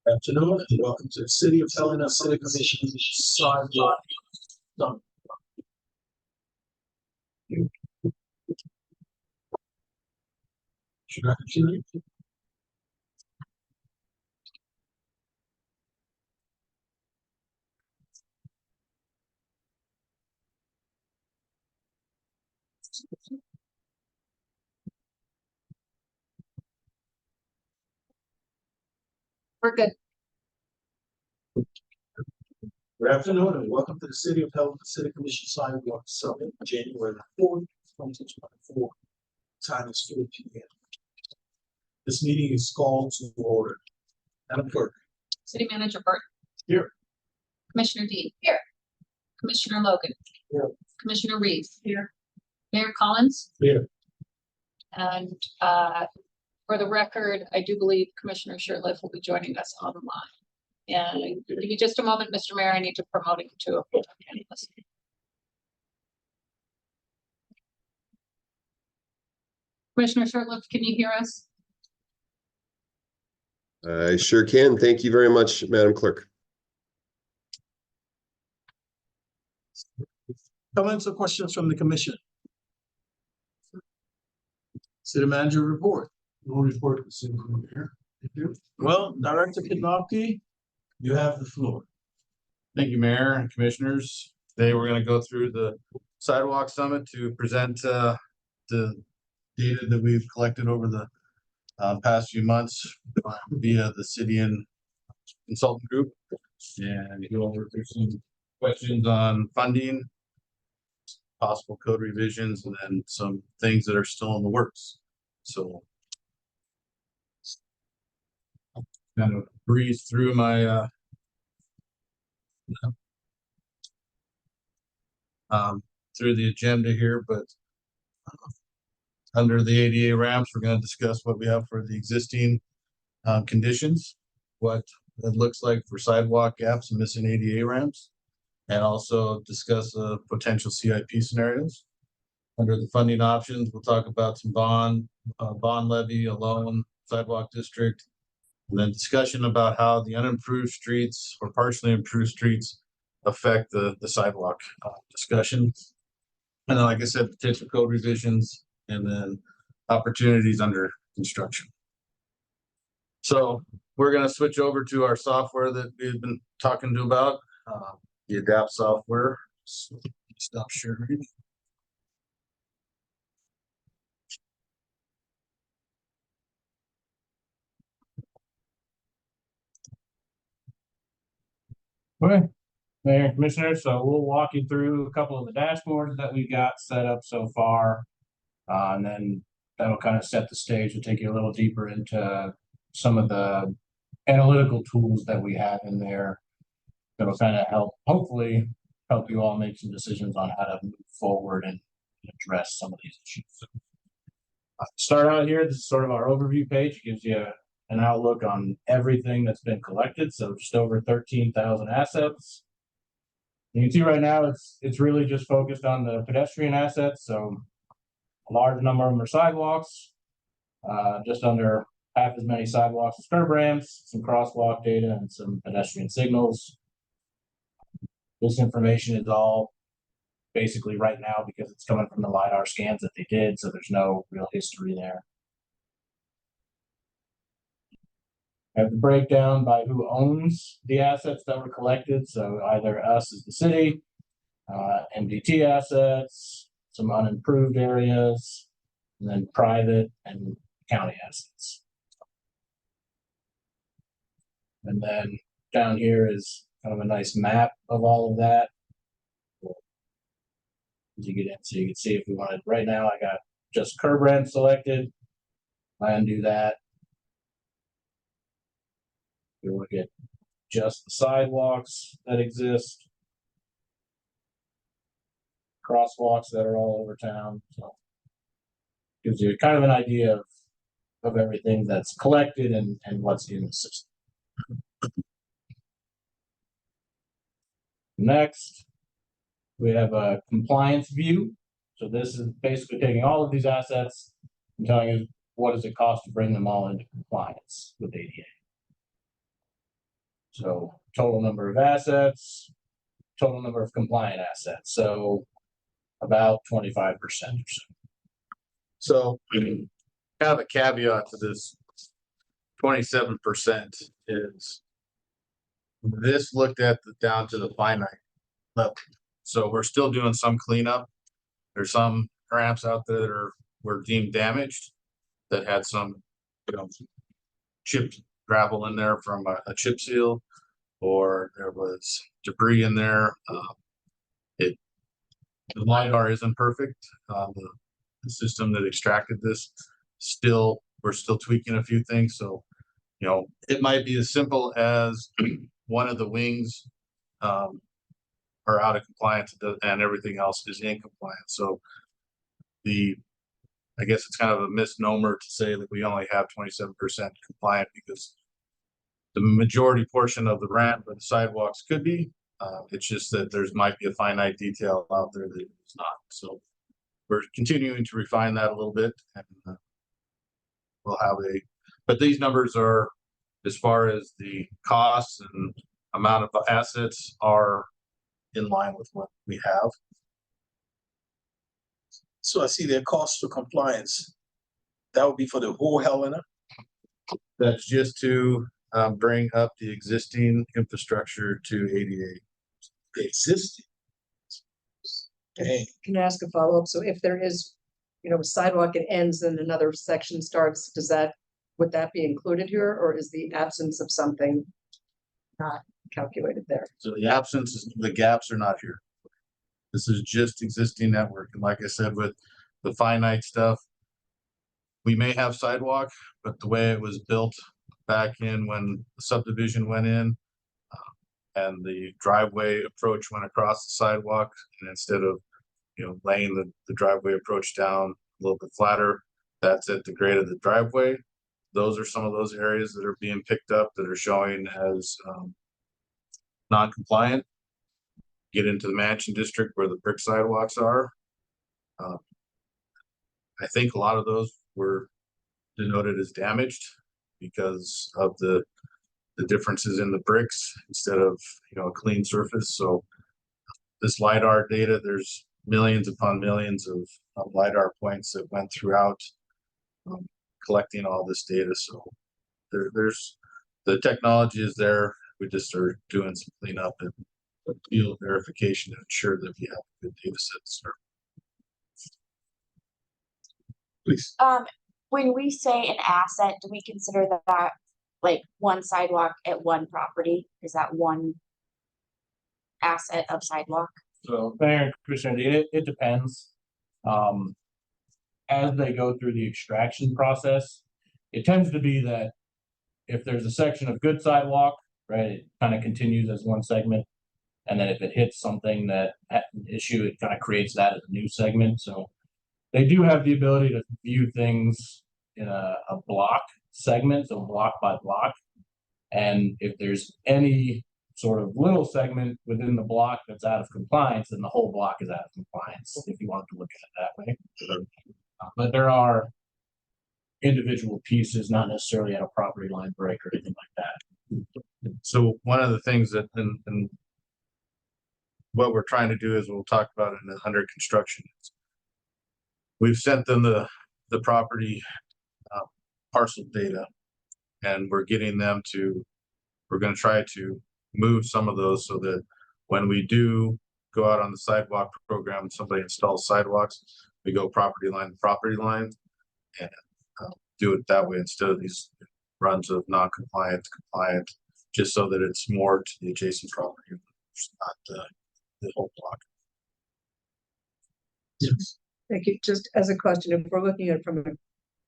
Afternoon and welcome to the City of Helena City Commission Sidewalk. Should I continue? We're good. Good afternoon and welcome to the City of Helena City Commission Sidewalk Summit, January 4th, 2024. Time is 4 p.m. This meeting is called to order. Madam Clerk. City Manager Burt. Here. Commissioner Dean. Here. Commissioner Logan. Here. Commissioner Reeves. Here. Mayor Collins. Here. And for the record, I do believe Commissioner Shirtliff will be joining us online. And give me just a moment, Mr. Mayor, I need to promote him to a full-time panelist. Commissioner Shirtliff, can you hear us? I sure can. Thank you very much, Madam Clerk. Comments or questions from the commission? City Manager report. No report. City Manager. Thank you. Well, Director Kidnapke, you have the floor. Thank you, Mayor and Commissioners. Today we're going to go through the Sidewalk Summit to present the data that we've collected over the past few months via the city and consultant group, and go over through some questions on funding, possible code revisions, and then some things that are still in the works. So kind of breeze through my through the agenda here, but under the ADA ramps, we're going to discuss what we have for the existing conditions, what it looks like for sidewalk gaps and missing ADA ramps, and also discuss potential CIP scenarios. Under the funding options, we'll talk about some bond levy, a loan, sidewalk district, and then discussion about how the unimproved streets or partially improved streets affect the sidewalk discussion. And then, like I said, potential code revisions, and then opportunities under construction. So we're going to switch over to our software that we've been talking to about, the Adapt software. So stop sharing. Okay, Mayor and Commissioner, so we'll walk you through a couple of the dashboards that we got set up so far. And then that'll kind of set the stage to take you a little deeper into some of the analytical tools that we have in there that'll kind of hopefully help you all make some decisions on how to move forward and address some of these issues. So, start out here, this is sort of our overview page. It gives you an outlook on everything that's been collected. So just over 13,000 assets. You can see right now it's really just focused on the pedestrian assets. So a large number of them are sidewalks, just under half as many sidewalks as curb ramps, some crosswalk data, and some pedestrian signals. This information is all basically right now because it's coming from the LiDAR scans that they did, so there's no real history there. I have the breakdown by who owns the assets that were collected. So either us as the city, MDT assets, some unimproved areas, and then private and county assets. And then down here is kind of a nice map of all of that. As you get in, so you can see if we wanted, right now I got just curb ramp selected. I undo that. We look at just the sidewalks that exist, crosswalks that are all over town. So gives you kind of an idea of everything that's collected and what's in the system. Next, we have a compliance view. So this is basically taking all of these assets and telling you what does it cost to bring them all into compliance with ADA. So total number of assets, total number of compliant assets, so about 25% or so. So kind of a caveat to this 27% is this looked at down to the finite level. So we're still doing some cleanup. There's some ramps out there that were deemed damaged that had some, chipped gravel in there from a chip seal, or there was debris in there. The LiDAR isn't perfect. The system that extracted this we're still tweaking a few things. So, it might be as simple as one of the wings are out of compliance and everything else is in compliance. So I guess it's kind of a misnomer to say that we only have 27% compliant, because the majority portion of the ramp or the sidewalks could be. It's just that there's might be a finite detail out there that is not. So we're continuing to refine that a little bit, and we'll have but these numbers are, as far as the costs and amount of assets, are in line with what we have. So I see their cost for compliance. That would be for the whole Helena. That's just to bring up the existing infrastructure to ADA. The existing. Dang. Can I ask a follow-up? So if there is, a sidewalk, it ends and another section starts, would that be included here, or is the absence of something not calculated there? So the gaps are not here. This is just existing network. And like I said, with the finite stuff, we may have sidewalk, but the way it was built back in when the subdivision went in, and the driveway approach went across the sidewalk, and instead of laying the driveway approach down a little bit flatter, that's at the grade of the driveway. Those are some of those areas that are being picked up that are showing as non-compliant. Get into the mansion district where the brick sidewalks are. I think a lot of those were denoted as damaged because of the differences in the bricks instead of a clean surface. So this LiDAR data, there's millions upon millions of LiDAR points that went throughout collecting all this data. So there's the technology is there. We just are doing some cleanup and field verification to ensure that we have a good data set. Please. When we say an asset, do we consider that like one sidewalk at one property? Is that one asset of sidewalk? So, Mayor and Commissioner, it depends. As they go through the extraction process, it tends to be that if there's a section of good sidewalk, right, it kind of continues as one segment. And then if it hits something that had an issue, it kind of creates that as a new segment. So they do have the ability to view things in a block segment, so block by block. And if there's any sort of little segment within the block that's out of compliance, then the whole block is out of compliance, if you wanted to look at it that way. But there are individual pieces, not necessarily at a property line break or anything like that. So one of the things that and what we're trying to do is we'll talk about it in the under construction. We've sent them the property parcel data, and we're getting them to, we're going to try to move some of those so that when we do go out on the sidewalk program, somebody installs sidewalks, we go property line to property line and do it that way instead of these runs of non-compliant to compliant, just so that it's more to the adjacent property, not the whole block. Yes. Thank you. Just as a question, if we're looking at it from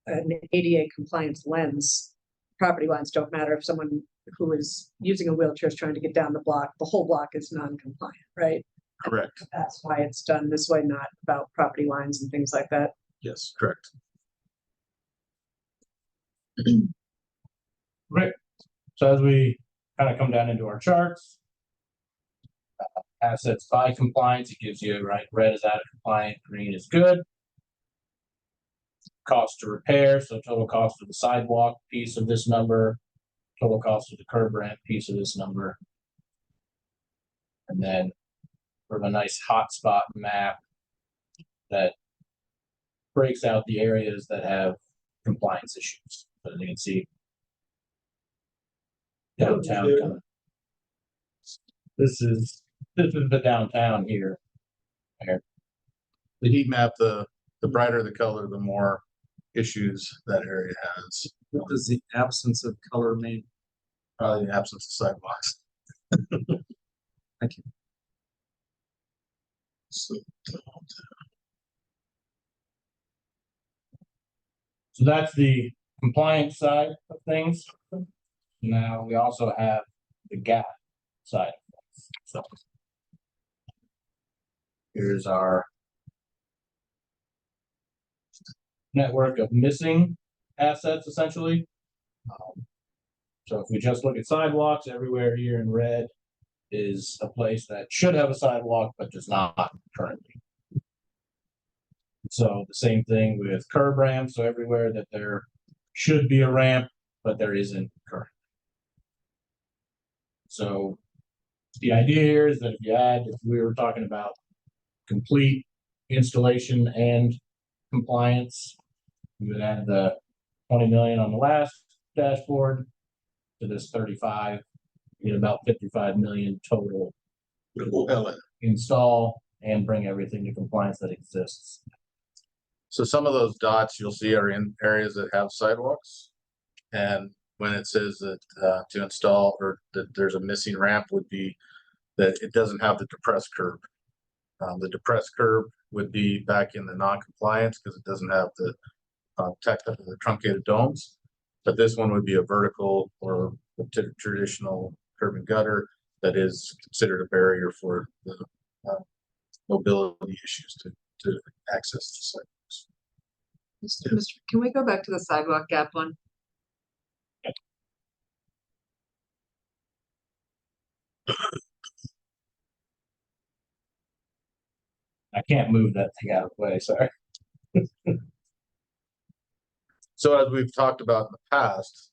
an ADA compliance lens, property lines don't matter. If someone who is using a wheelchair is trying to get down the block, the whole block is non-compliant, right? Correct. That's why it's done this way, not about property lines and things like that. Yes, correct. Great. So as we kind of come down into our charts, assets by compliance, it gives you, right, red is out of compliant, green is good. Cost to repair, so total cost of the sidewalk piece of this number, total cost of the curb ramp piece of this number. And then sort of a nice hotspot map that breaks out the areas that have compliance issues. So you can see downtown. This is the downtown here. The heat map, the brighter the color, the more issues that area has. What does the absence of color mean? Probably the absence of sidewalks. Thank you. So that's the compliance side of things. Now, we also have the gap side of things. So here's our network of missing assets, essentially. So if we just look at sidewalks, everywhere here in red is a place that should have a sidewalk, but does not currently. So the same thing with curb ramps, so everywhere that there should be a ramp, but there isn't currently. So the idea here is that if we were talking about complete installation and compliance, we would add the 20 million on the last dashboard to this 35, you get about 55 million total. Install and bring everything to compliance that exists. So some of those dots you'll see are in areas that have sidewalks. And when it says that to install or that there's a missing ramp would be that it doesn't have the depressed curb. The depressed curb would be back in the non-compliance because it doesn't have the the truncated domes. But this one would be a vertical or traditional curb and gutter that is considered a barrier for the mobility issues to access the site. Can we go back to the sidewalk gap one? I can't move that thing out of the way, sorry. So as we've talked about in the past,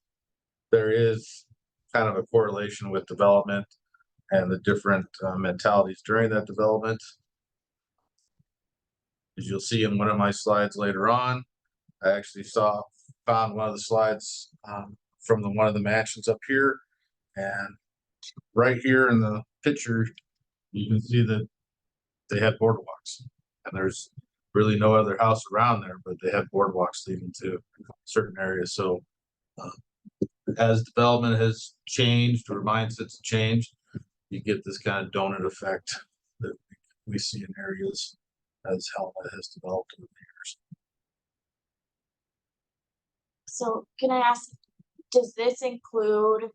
there is kind of a correlation with development and the different mentalities during that development. As you'll see in one of my slides later on, I actually found one of the slides from one of the mansions up here, and right here in the picture, you can see that they had boardwalks, and there's really no other house around there, but they had boardwalks leading to certain areas. So as development has changed or mindsets changed, you get this kind of donut effect that we see in areas as Helena has developed over the years. So can I ask, does this include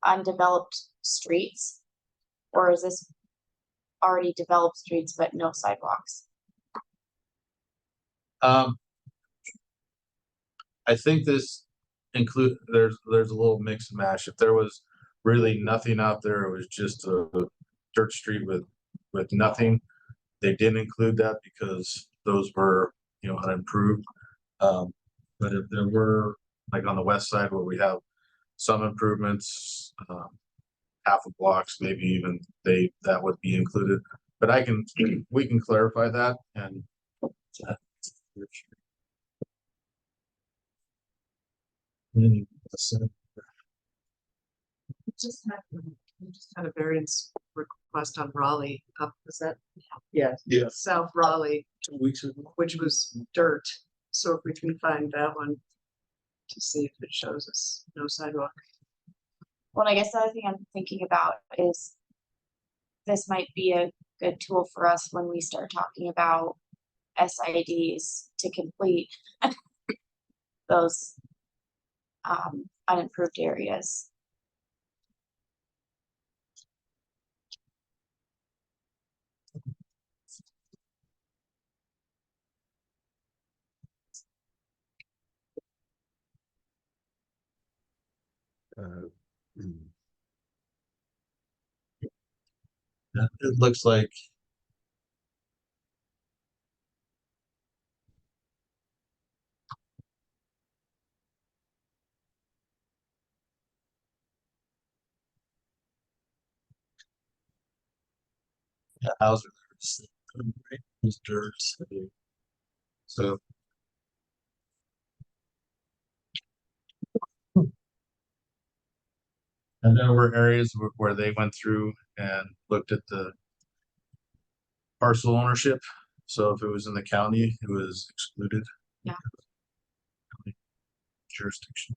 undeveloped streets? Or is this already developed streets but no sidewalks? I think this there's a little mix and mash. If there was really nothing out there, it was just a dirt street with nothing, they didn't include that because those were unimproved. But if there were, like on the west side where we have some improvements, half a blocks, maybe even that would be included. But we can clarify that and We just had a variance request on Raleigh up, is that? Yeah. Yeah. South Raleigh, 2 weeks ago. which was dirt. So if we can find that one to see if it shows us no sidewalk. Well, I guess the other thing I'm thinking about is this might be a good tool for us when we start talking about SIDs to complete those unimproved areas. it looks like houses. There's dirt. So. And there were areas where they went through and looked at the parcel ownership. So if it was in the county, it was excluded. Yeah. Jurisdiction.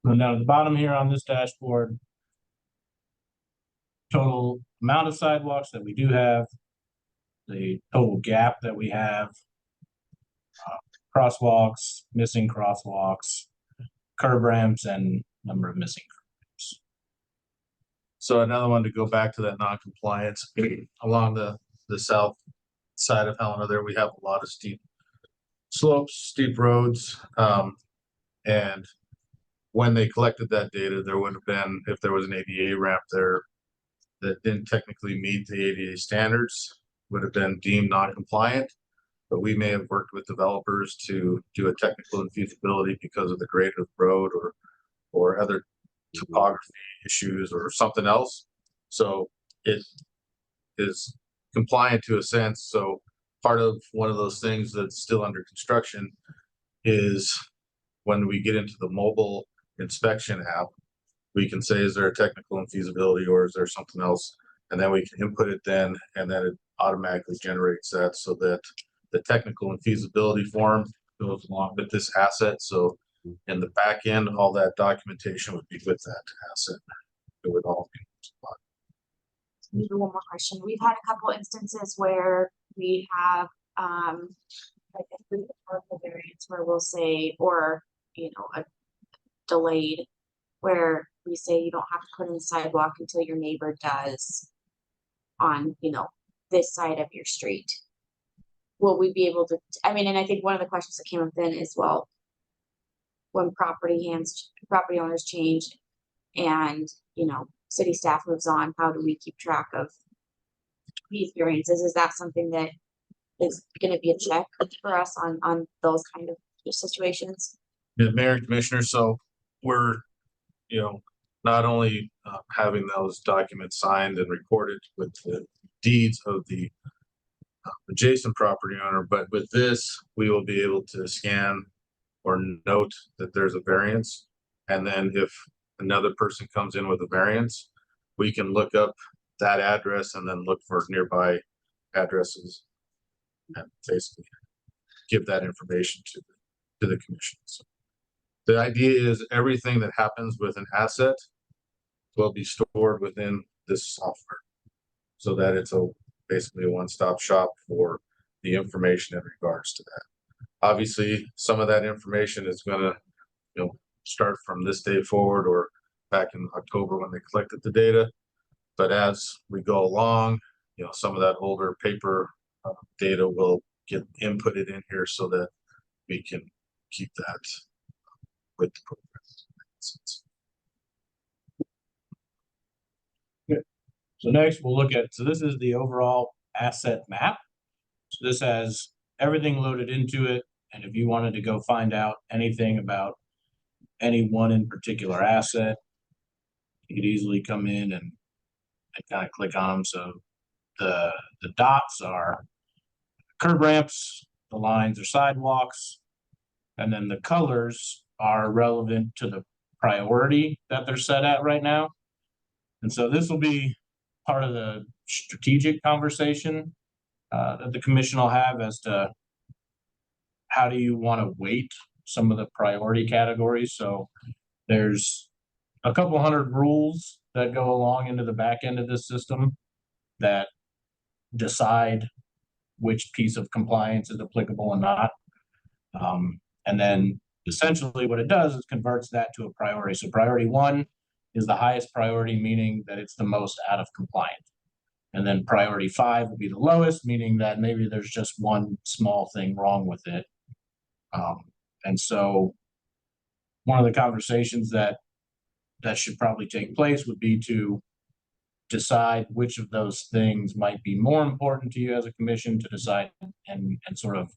And down at the bottom here on this dashboard, total amount of sidewalks that we do have, the total gap that we have, crosswalks, missing crosswalks, curb ramps, and number of missing curb ramps. So another one to go back to that non-compliance along the south side of Helena there, we have a lot of steep slopes, steep roads. And when they collected that data, there would have been, if there was an ADA ramp there that didn't technically meet the ADA standards, would have been deemed non-compliant. But we may have worked with developers to do a technical infeasibility because of the grade of the road or other topography issues or something else. So it is compliant to a sense. So part of one of those things that's still under construction is when we get into the mobile inspection app, we can say, is there a technical infeasibility or is there something else? And then we can input it then, and then it automatically generates that so that the technical infeasibility form goes along with this asset. So in the back end, all that documentation would be with that asset. It would all be. Maybe one more question. We've had a couple instances where we have like a partial variance where we'll say, or a delayed, where we say you don't have to put in the sidewalk until your neighbor does on this side of your street. Will we be able to, and I think one of the questions that came up then is, well, when property owners change and city staff moves on, how do we keep track of these variances? Is that something that is going to be a check for us on those kind of situations? Yeah, Mayor and Commissioner, so we're, not only having those documents signed and recorded with the deeds of the adjacent property owner, but with this, we will be able to scan or note that there's a variance. And then if another person comes in with a variance, we can look up that address and then look for nearby addresses and basically give that information to the commission. So the idea is everything that happens with an asset will be stored within this software so that it's basically a one-stop shop for the information in regards to that. Obviously, some of that information is going to, start from this day forward or back in October when they collected the data. But as we go along, some of that older paper data will get inputted in here so that we can keep that with the program. So next we'll look at, so this is the overall asset map. So this has everything loaded into it. And if you wanted to go find out anything about any one in particular asset, you could easily come in and kind of click on them. So the dots are curb ramps, the lines are sidewalks, and then the colors are relevant to the priority that they're set at right now. And so this will be part of the strategic conversation that the commission will have as to how do you want to weight some of the priority categories. So there's a couple hundred rules that go along into the back end of this system that decide which piece of compliance is applicable and not. And then essentially what it does is converts that to a priority. So priority 1 is the highest priority, meaning that it's the most out of compliance. And then priority 5 would be the lowest, meaning that maybe there's just one small thing wrong with it. And so one of the conversations that should probably take place would be to decide which of those things might be more important to you as a commission to decide and sort of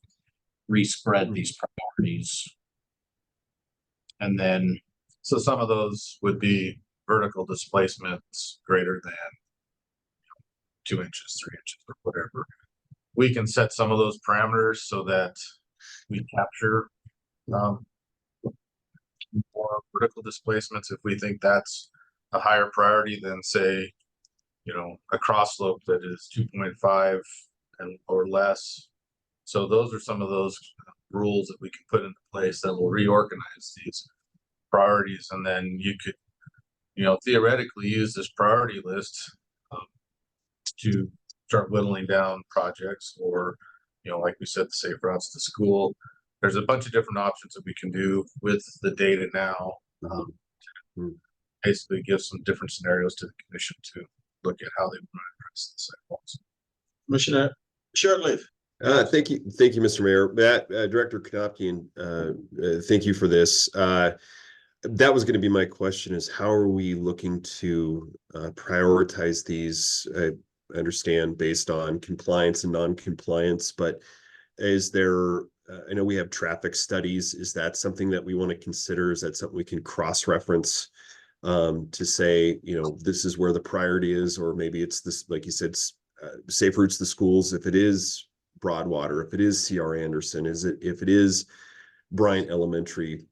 respread these priorities. And then So some of those would be vertical displacements greater than 2 inches, 3 inches, or whatever. We can set some of those parameters so that we capture more vertical displacements if we think that's a higher priority than, say, a cross slope that is 2.5 and or less. So those are some of those rules that we can put into place that will reorganize these priorities, and then you could, theoretically use this priority list to start whittling down projects, or, like we said, the safe routes to school. There's a bunch of different options that we can do with the data now. Basically give some different scenarios to the commission to look at how they want to address the sidewalks. Commissioner Shirley. Thank you, Mr. Mayor. Matt, Director Konopkian, thank you for this. That was going to be my question: is how are we looking to prioritize these? I understand based on compliance and non-compliance, but is there? I know we have traffic studies. Is that something that we want to consider? Is that something we can cross-reference to say, this is where the priority is, or maybe it's this, like you said, safe routes to schools. If it is Broadwater, if it is C.R. Anderson, if it is Bryant Elementary,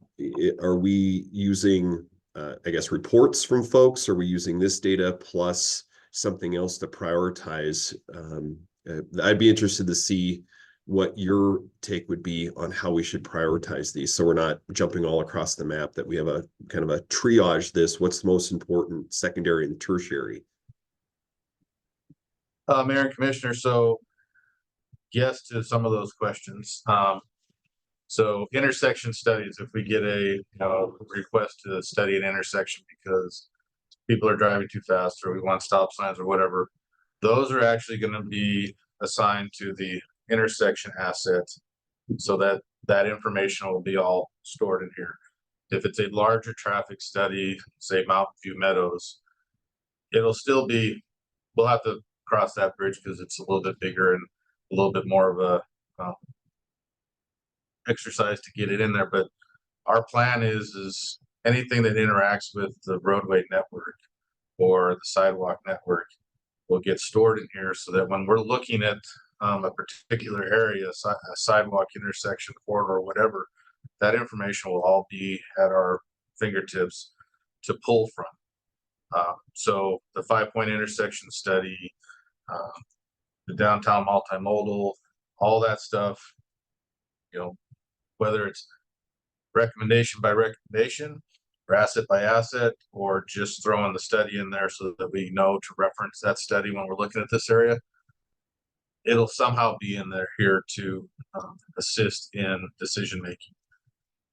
are we using, I guess, reports from folks? Are we using this data plus something else to prioritize? I'd be interested to see what your take would be on how we should prioritize these, so we're not jumping all across the map, that we have a kind of a triage this, what's the most important, secondary and tertiary. Mayor and Commissioner, so yes to some of those questions. So intersection studies, if we get a request to study an intersection because people are driving too fast, or we want stop signs or whatever, those are actually going to be assigned to the intersection asset, so that that information will be all stored in here. If it's a larger traffic study, say Mountain View Meadows, it'll still be, we'll have to cross that bridge because it's a little bit bigger and a little bit more of a exercise to get it in there. But our plan is anything that interacts with the roadway network or the sidewalk network will get stored in here, so that when we're looking at a particular area, a sidewalk, intersection, corridor, whatever, that information will all be at our fingertips to pull from. So the 5-point intersection study, the downtown multimodal, all that stuff, whether it's recommendation by recommendation or asset by asset, or just throwing the study in there so that we know to reference that study when we're looking at this area, it'll somehow be in there here to assist in decision making.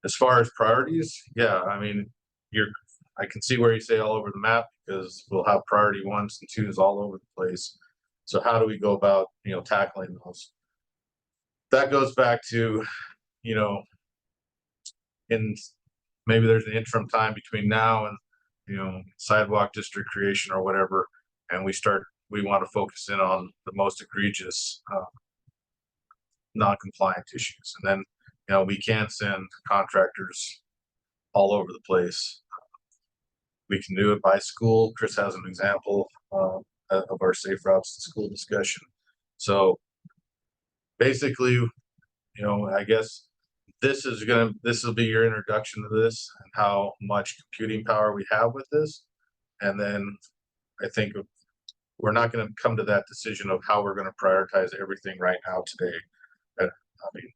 As far as priorities, yeah, I mean, I can see where you say all over the map, because we'll have priority 1s and 2s all over the place. So how do we go about tackling those? That goes back to in maybe there's an interim time between now and sidewalk district creation or whatever, and we want to focus in on the most egregious non-compliant issues, and then we can send contractors all over the place. We can do it by school. Chris has an example of our safe routes to school discussion. So basically, I guess this will be your introduction to this and how much computing power we have with this. And then I think we're not going to come to that decision of how we're going to prioritize everything right now today. I mean,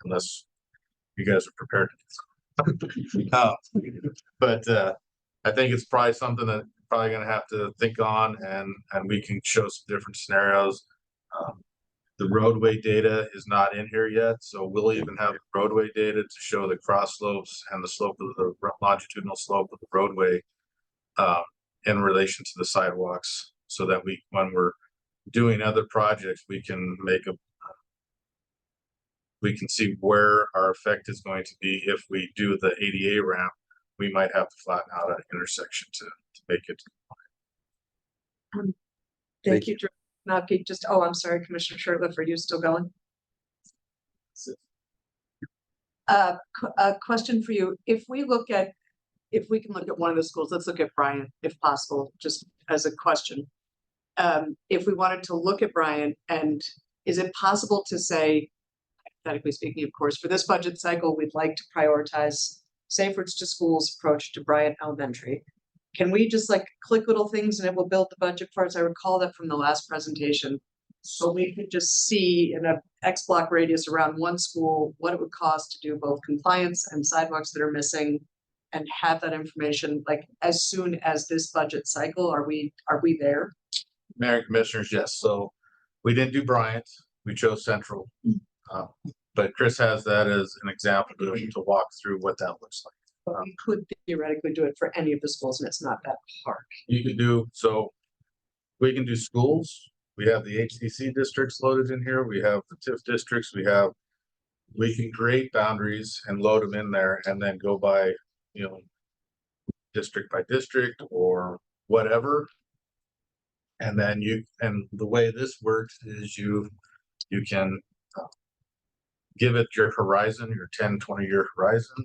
unless you guys are prepared to. But I think it's probably something that probably going to have to think on, and we can show some different scenarios. The roadway data is not in here yet, so we'll even have roadway data to show the cross slopes and the slope of the longitudinal slope of the roadway in relation to the sidewalks, so that when we're doing other projects, we can see where our effect is going to be. If we do the ADA ramp, we might have to flatten out an intersection to make it. Thank you, Director. I'm sorry, Commissioner Shirtliff, are you still going? A question for you. If we look at if we can look at one of the schools, let's look at Bryant, if possible, just as a question. If we wanted to look at Bryant, and is it possible to say, hypothetically speaking, of course, for this budget cycle, we'd like to prioritize Safe Routes to Schools approach to Bryant Elementary. Can we just like click little things and it will build the budget for us? I recall that from the last presentation. So we could just see in a X block radius around one school, what it would cost to do both compliance and sidewalks that are missing, and have that information like as soon as this budget cycle. Are we there? Mayor and Commissioners, yes, so we didn't do Bryant, we chose Central. But Chris has that as an example to walk through what that looks like. But we could theoretically do it for any of the schools, and it's not that hard. You can do, so we can do schools, we have the HCC districts loaded in here, we have the TIF districts, we can create boundaries and load them in there and then go by, district by district or whatever. And then the way this works is you can give it your horizon, your 10, 20-year horizon,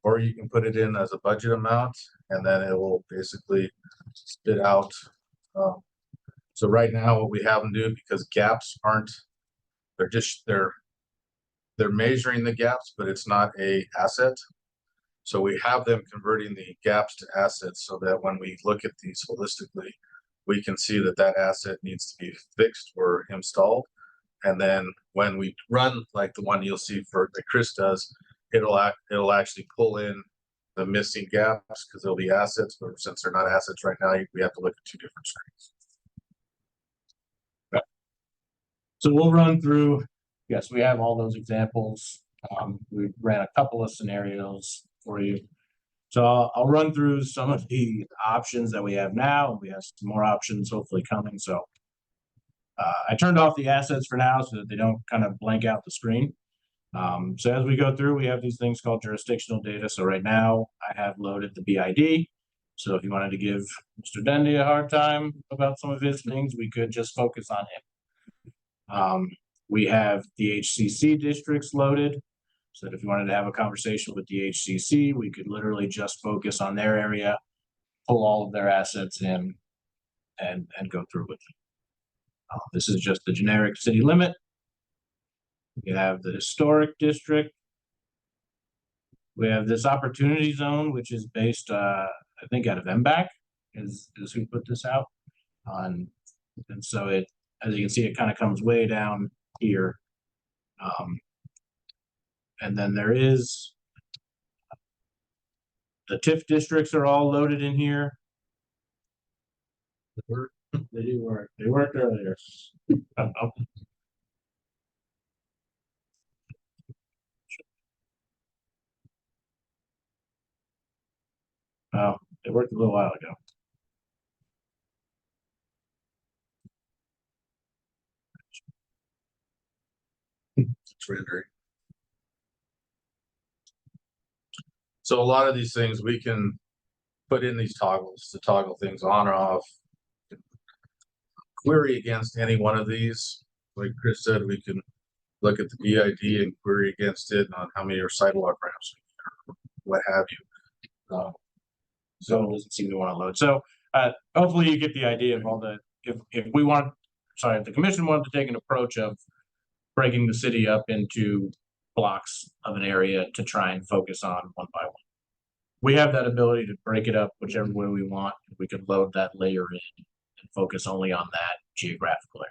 or you can put it in as a budget amount and then it will basically spit out. So right now what we have them do, because gaps aren't, they're measuring the gaps, but it's not a asset. So we have them converting the gaps to assets so that when we look at these holistically, we can see that that asset needs to be fixed or installed. And then when we run like the one you'll see that Chris does, it'll actually pull in the missing gaps because they'll be assets, but since they're not assets right now, we have to look at two different screens. So we'll run through, yes, we have all those examples. We ran a couple of scenarios for you. So I'll run through some of the options that we have now. We have some more options hopefully coming. So I turned off the assets for now so that they don't kind of blank out the screen. So as we go through, we have these things called jurisdictional data. So right now I have loaded the BID. So if you wanted to give Mr. Dendy a hard time about some of his things, we could just focus on him. We have the HCC districts loaded. So that if you wanted to have a conversation with the HCC, we could literally just focus on their area, pull all of their assets in and go through with it. This is just the generic city limit. We have the historic district. We have this opportunity zone, which is based, I think out of MBAC is who put this out on. And so it, as you can see, it kind of comes way down here. And then there is the TIF districts are all loaded in here. They do work. They worked earlier. Oh, it worked a little while ago. It's rendering. So a lot of these things we can put in these toggles to toggle things on or off. Query against any one of these. Like Chris said, we can look at the BID and query against it on how many are sidewalk ramps, what have you. So it doesn't seem to want to load. So hopefully you get the idea of all the, if we want, sorry, if the commission wanted to take an approach of breaking the city up into blocks of an area to try and focus on one by one. We have that ability to break it up whichever way we want. We could load that layer in and focus only on that geographical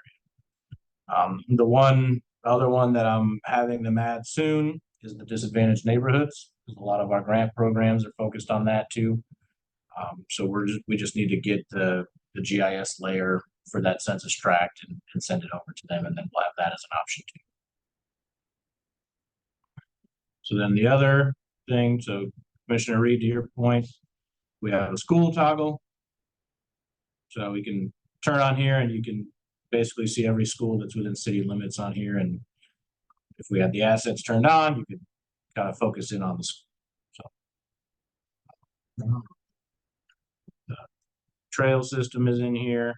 area. The other one that I'm having them add soon is the disadvantaged neighborhoods. A lot of our grant programs are focused on that too. So we just need to get the GIS layer for that census tract and send it over to them, and then we'll have that as an option too. So then the other thing, so Commissioner Reed, to your point, we have a school toggle. So we can turn on here and you can basically see every school that's within city limits on here. And if we have the assets turned on, you could kind of focus in on the school. So the trail system is in here.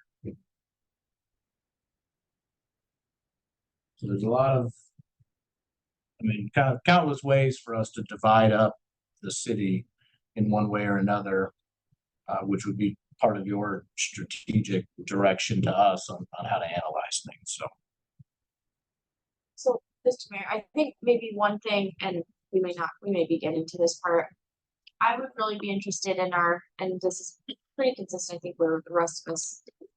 So there's a lot of, kind of countless ways for us to divide up the city in one way or another, which would be part of your strategic direction to us on how to analyze things. So, Mr. Mayor, I think maybe one thing, and we may be getting to this part. I would really be interested in and this is pretty consistent, I think, where the rest of us have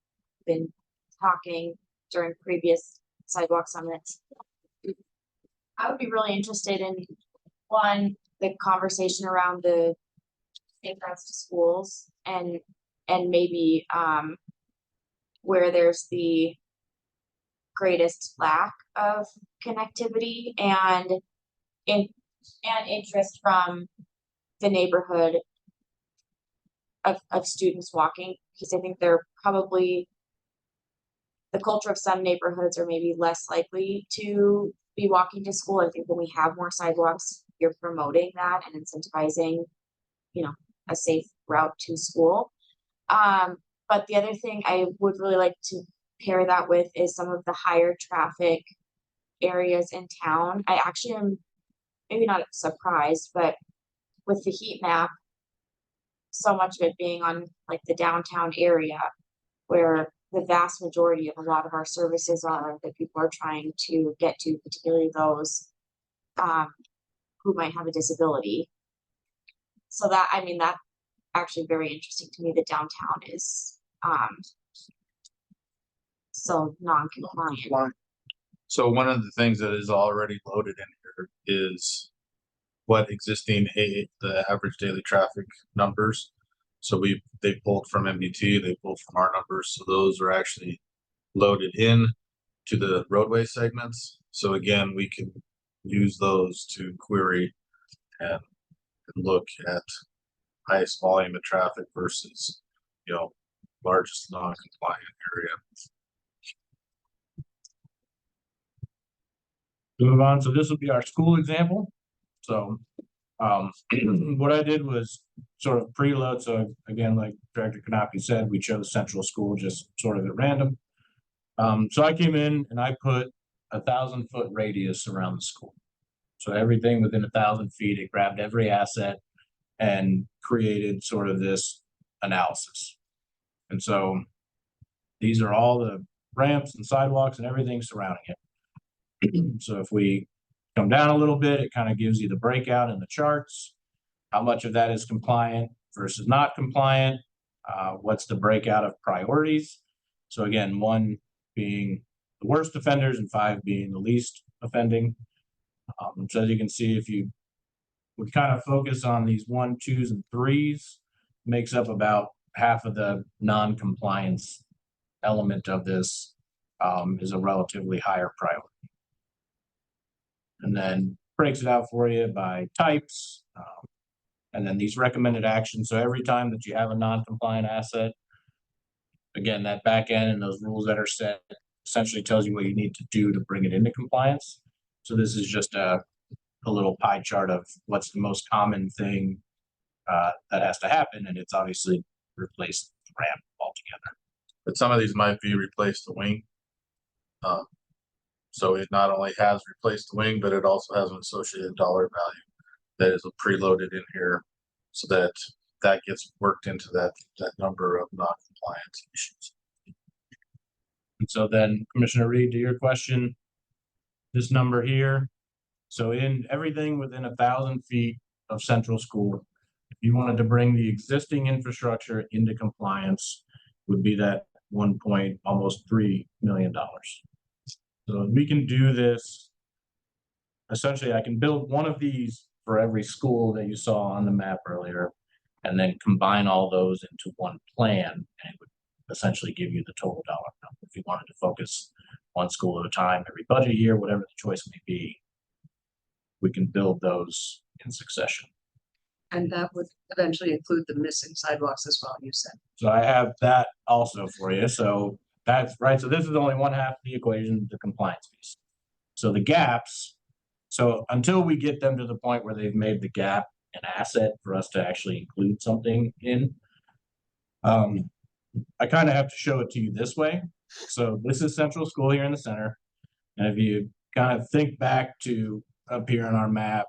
been talking during previous sidewalk summits. I would be really interested in, one, the conversation around the safe routes to schools and maybe where there's the greatest lack of connectivity and interest from the neighborhood of students walking, because I think they're probably, the culture of some neighborhoods are maybe less likely to be walking to school. I think when we have more sidewalks, you're promoting that and incentivizing, a safe route to school. But the other thing I would really like to pair that with is some of the higher traffic areas in town. I actually am maybe not surprised, but with the heat map, so much of it being on like the downtown area where the vast majority of a lot of our services are that people are trying to get to, particularly those who might have a disability. So that, that's actually very interesting to me that downtown is so non-compliant. So one of the things that is already loaded in here is what existing the average daily traffic numbers. So they pulled from MBT, they pulled from our numbers. So those are actually loaded in to the roadway segments. So again, we can use those to query and look at highest volume of traffic versus, largest non-compliant area. Move on. So this will be our school example. So what I did was sort of preload. So again, like Director Kanapi said, we chose Central School just sort of at random. So I came in and I put 1,000-foot radius around the school. So everything within 1,000 feet, it grabbed every asset and created sort of this analysis. And so these are all the ramps and sidewalks and everything surrounding it. So if we come down a little bit, it kind of gives you the breakout in the charts. How much of that is compliant versus not compliant? What's the breakout of priorities? So again, 1 being the worst offenders and 5 being the least offending. So as you can see, if you would kind of focus on these 1, 2s, and 3s, makes up about half of the non-compliance element of this, is a relatively higher priority. And then breaks it out for you by types, and then these recommended actions. So every time that you have a non-compliant asset, again, that back end and those rules that are set essentially tells you what you need to do to bring it into compliance. So this is just a little pie chart of what's the most common thing that has to happen, and it's obviously replace the ramp altogether. But some of these might be replaced the wing. So it not only has replaced the wing, but it also has an associated dollar value that is preloaded in here, so that gets worked into that number of non-compliance issues. And so then, Commissioner Reed, to your question, this number here. So in everything within 1,000 feet of Central School, if you wanted to bring the existing infrastructure into compliance, would be that almost $3 million. So we can do this. Essentially, I can build one of these for every school that you saw on the map earlier, and then combine all those into one plan, and it would essentially give you the total dollar number. If you wanted to focus one school at a time, every budget year, whatever the choice may be, we can build those in succession. And that would eventually include the missing sidewalks as well, you said. So I have that also for you. So that's right. So this is only one half of the equation, the compliance piece. So the gaps, so until we get them to the point where they've made the gap an asset for us to actually include something in, I kind of have to show it to you this way. So this is Central School here in the center. And if you kind of think back to up here on our map,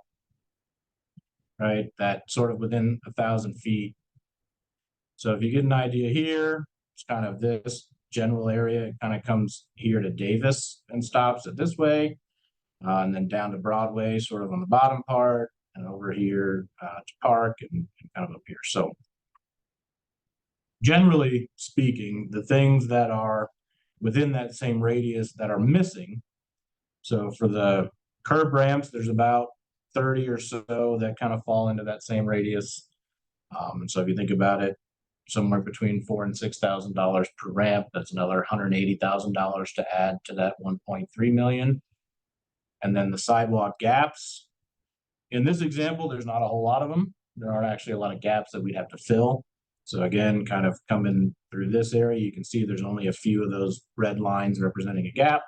right? That sort of within 1,000 feet. So if you get an idea here, it's kind of this general area. It kind of comes here to Davis and stops it this way. And then down to Broadway, sort of on the bottom part, and over here to Park and kind of up here. So generally speaking, the things that are within that same radius that are missing. So for the curb ramps, there's about 30 or so that kind of fall into that same radius. And so if you think about it, somewhere between $4,000 and $6,000 per ramp, that's another $180,000 to add to that 1.3 million. And then the sidewalk gaps. In this example, there's not a whole lot of them. There aren't actually a lot of gaps that we'd have to fill. So again, kind of coming through this area, you can see there's only a few of those red lines representing a gap.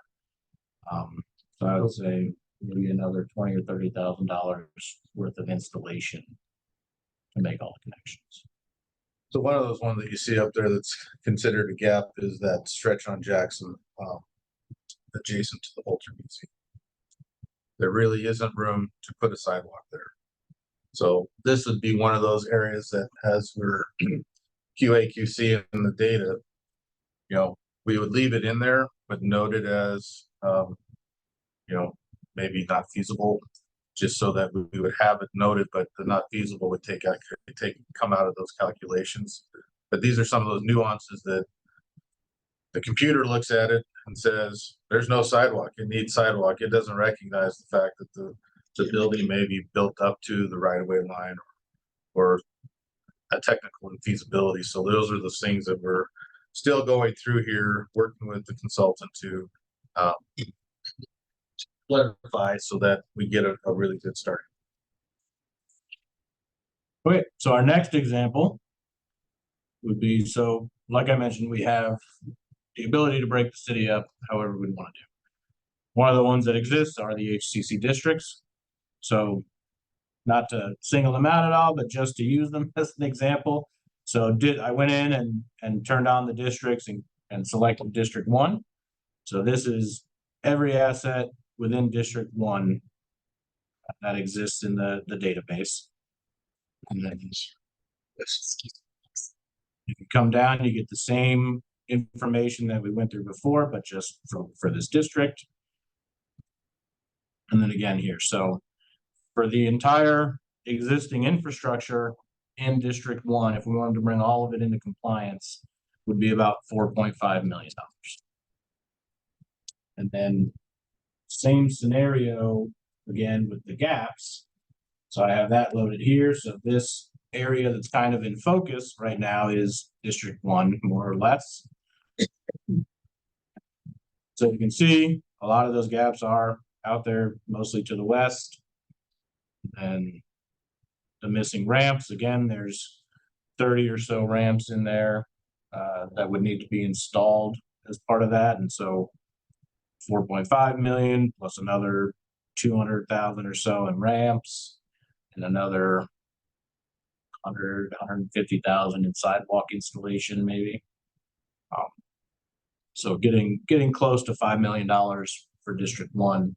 So I would say maybe another $20,000 or $30,000 worth of installation to make all the connections. So one of those ones that you see up there that's considered a gap is that stretch on Jackson, adjacent to the Holter Museum. There really isn't room to put a sidewalk there. So this would be one of those areas that, as we're QA/QC in the data, we would leave it in there, but note it as, maybe not feasible, just so that we would have it noted, but the not feasible would come out of those calculations. But these are some of those nuances that the computer looks at it and says, there's no sidewalk, it needs sidewalk. It doesn't recognize the fact that the building may be built up to the right-of-way line or a technical infeasibility. So those are the things that we're still going through here, working with the consultant to clarify so that we get a really good start. Okay, so our next example would be, so like I mentioned, we have the ability to break the city up however we want to do. One of the ones that exists are the HCC districts. So not to single them out at all, but just to use them as an example. So I went in and turned on the districts and selected District 1. So this is every asset within District 1 that exists in the database. And then you can come down, you get the same information that we went through before, but just for this district. And then again here. So for the entire existing infrastructure in District 1, if we wanted to bring all of it into compliance, would be about $4.5 million. And then same scenario again with the gaps. So I have that loaded here. So this area that's kind of in focus right now is District 1, more or less. So you can see a lot of those gaps are out there, mostly to the west. And the missing ramps, again, there's 30 or so ramps in there that would need to be installed as part of that. And so 4.5 million plus another 200,000 or so in ramps and another 150,000 in sidewalk installation, maybe. So getting close to $5 million for District 1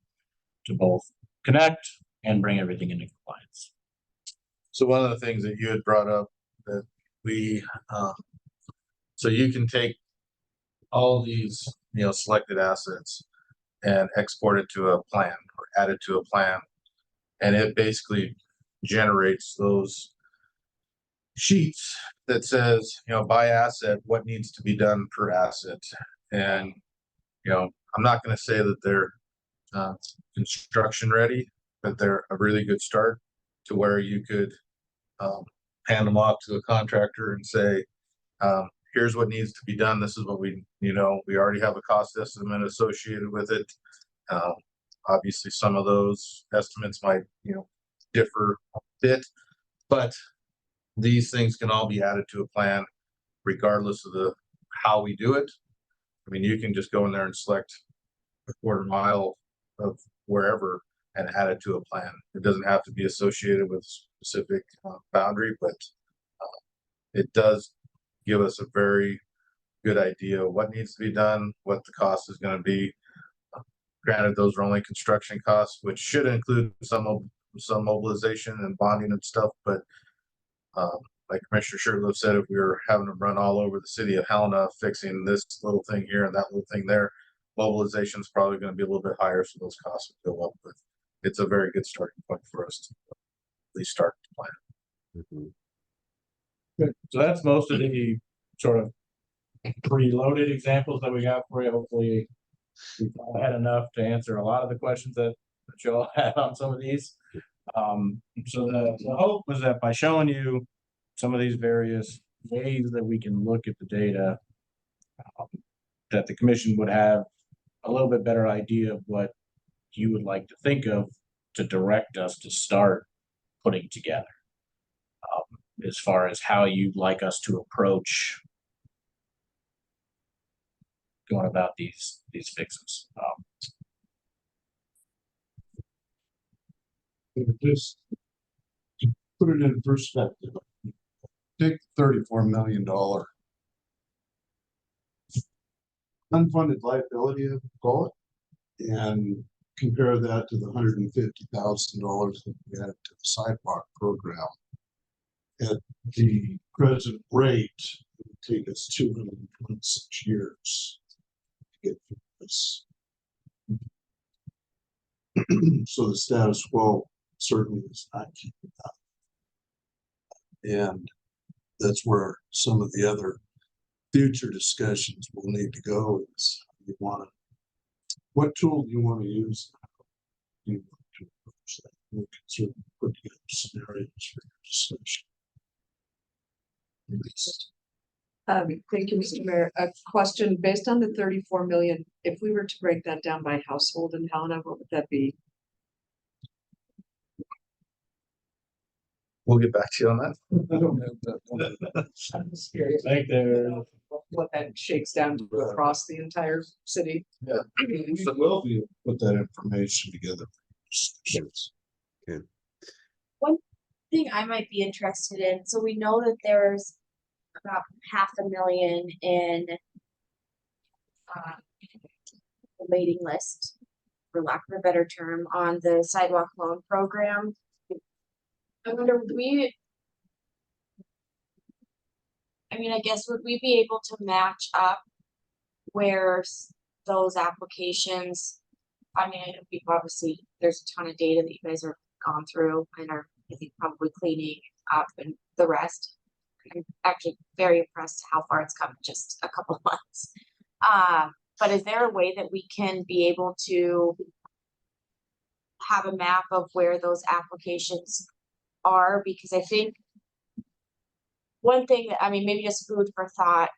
to both connect and bring everything into compliance. So one of the things that you had brought up that we, so you can take all these, selected assets and export it to a plan or add it to a plan. And it basically generates those sheets that says, by asset, what needs to be done per asset. And, I'm not going to say that they're construction ready, but they're a really good start to where you could hand them off to a contractor and say, here's what needs to be done. This is what we already have a cost estimate associated with it. Obviously some of those estimates might, differ a bit, but these things can all be added to a plan regardless of how we do it. I mean, you can just go in there and select a quarter mile of wherever and add it to a plan. It doesn't have to be associated with specific boundary, but it does give us a very good idea of what needs to be done, what the cost is going to be. Granted, those are only construction costs, which should include some of some mobilization and bonding and stuff, but like Commissioner Sherlock said, if we were having to run all over the city of Helena, fixing this little thing here and that little thing there, mobilization is probably going to be a little bit higher, so those costs would go up, but it's a very good starting point for us to at least start to plan. Mhm. So that's most of the sort of preloaded examples that we got for you. Hopefully we've had enough to answer a lot of the questions that you all had on some of these. So the hope was that by showing you some of these various ways that we can look at the data, that the commission would have a little bit better idea of what you would like to think of to direct us to start putting together. As far as how you'd like us to approach going about these fixes. Just to put it in perspective, take $34 million unfunded liability, I would call it, and compare that to the $150,000 that we had to the sidewalk program. At the present rate, it would take us 226 years to get through this. So the status quo certainly is not keeping up. And that's where some of the other future discussions will need to go is you want to, what tool do you want to use? You want to approach that? We can certainly put together scenarios for your discussion. Thank you, Mr. Mayor. A question based on the 34 million, if we were to break that down by household in Helena, what would that be? We'll get back to you on that. I don't have that one. I'm just curious. I think there, What that shakes down to across the entire city. Yeah, we will be able to put that information together. Thing I might be interested in, so we know that there's about 500,000 in the waiting list, for lack of a better term, on the sidewalk loan program. I wonder, I guess would we be able to match up where those applications, I know people obviously, there's a ton of data that you guys are gone through and are, I think, probably cleaning up and the rest. I'm actually very impressed how far it's come in just a couple of months. But is there a way that we can be able to have a map of where those applications are? Because I think one thing that, maybe just food for thought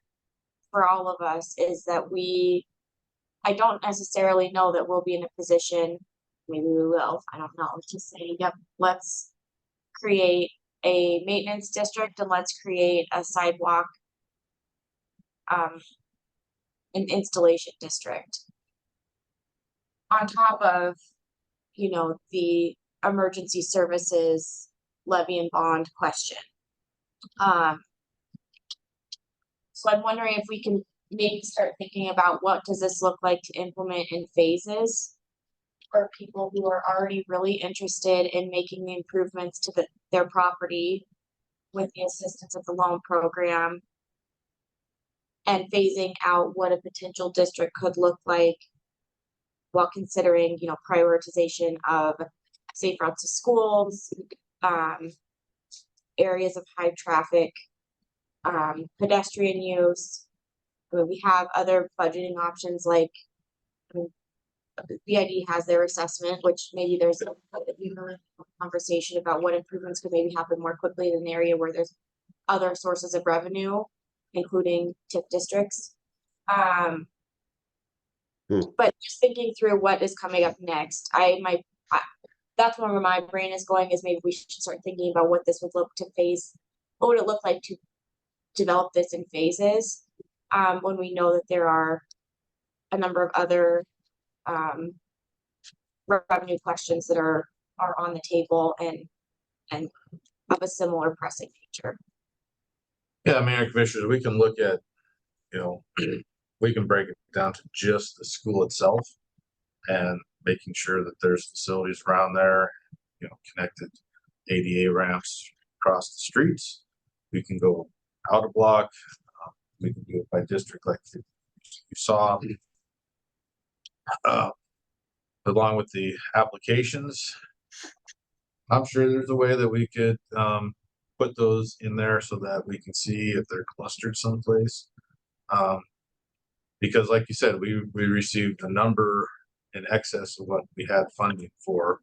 for all of us is that I don't necessarily know that we'll be in a position, maybe we will, I don't know, to say, yep, let's create a maintenance district and let's create a sidewalk an installation district on top of, the emergency services levy and bond question. So I'm wondering if we can maybe start thinking about what does this look like to implement in phases for people who are already really interested in making the improvements to their property with the assistance of the loan program, and phasing out what a potential district could look like while considering, prioritization of safe routes to schools, areas of high traffic, pedestrian use. We have other budgeting options like BID has their assessment, which maybe there's a conversation about what improvements could maybe happen more quickly in an area where there's other sources of revenue, including TIF districts. But just thinking through what is coming up next, that's where my brain is going, is maybe we should start thinking about what this would look to phase. What would it look like to develop this in phases? When we know that there are a number of other revenue questions that are on the table and of a similar pressing nature. Yeah, Mayor and Commissioners, we can look at, we can break it down to just the school itself and making sure that there's facilities around there, connected ADA ramps across the streets. We can go out of block. We can do it by district like you saw. Along with the applications, I'm sure there's a way that we could put those in there so that we can see if they're clustered someplace. Because like you said, we received a number in excess of what we had funding for,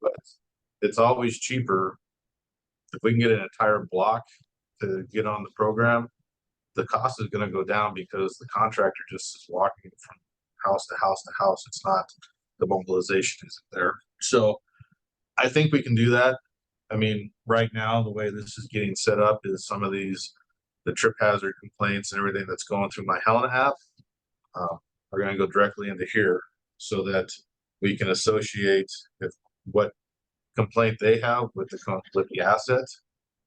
but it's always cheaper if we can get an entire block to get on the program. The cost is going to go down because the contractor just is walking from house to house to house. It's not, the mobilization isn't there. So I think we can do that. I mean, right now, the way this is getting set up is some of these, the trip hazard complaints and everything that's going through my Helena app are going to go directly into here so that we can associate with what complaint they have with the asset.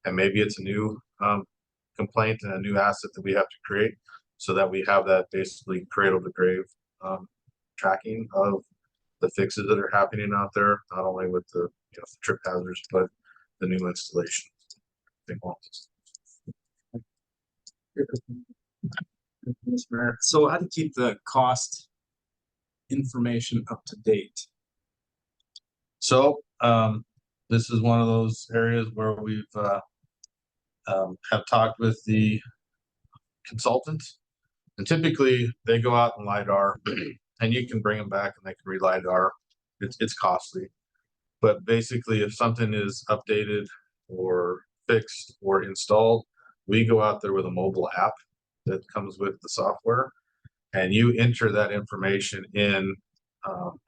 And maybe it's a new complaint and a new asset that we have to create so that we have that basically cradle to grave tracking of the fixes that are happening out there, not only with the trip hazards, but the new installation. So how to keep the cost information up to date? So this is one of those areas where we've have talked with the consultant, and typically they go out and LiDAR, and you can bring them back and they can re-LiDAR. It's costly, but basically if something is updated or fixed or installed, we go out there with a mobile app that comes with the software, and you enter that information in,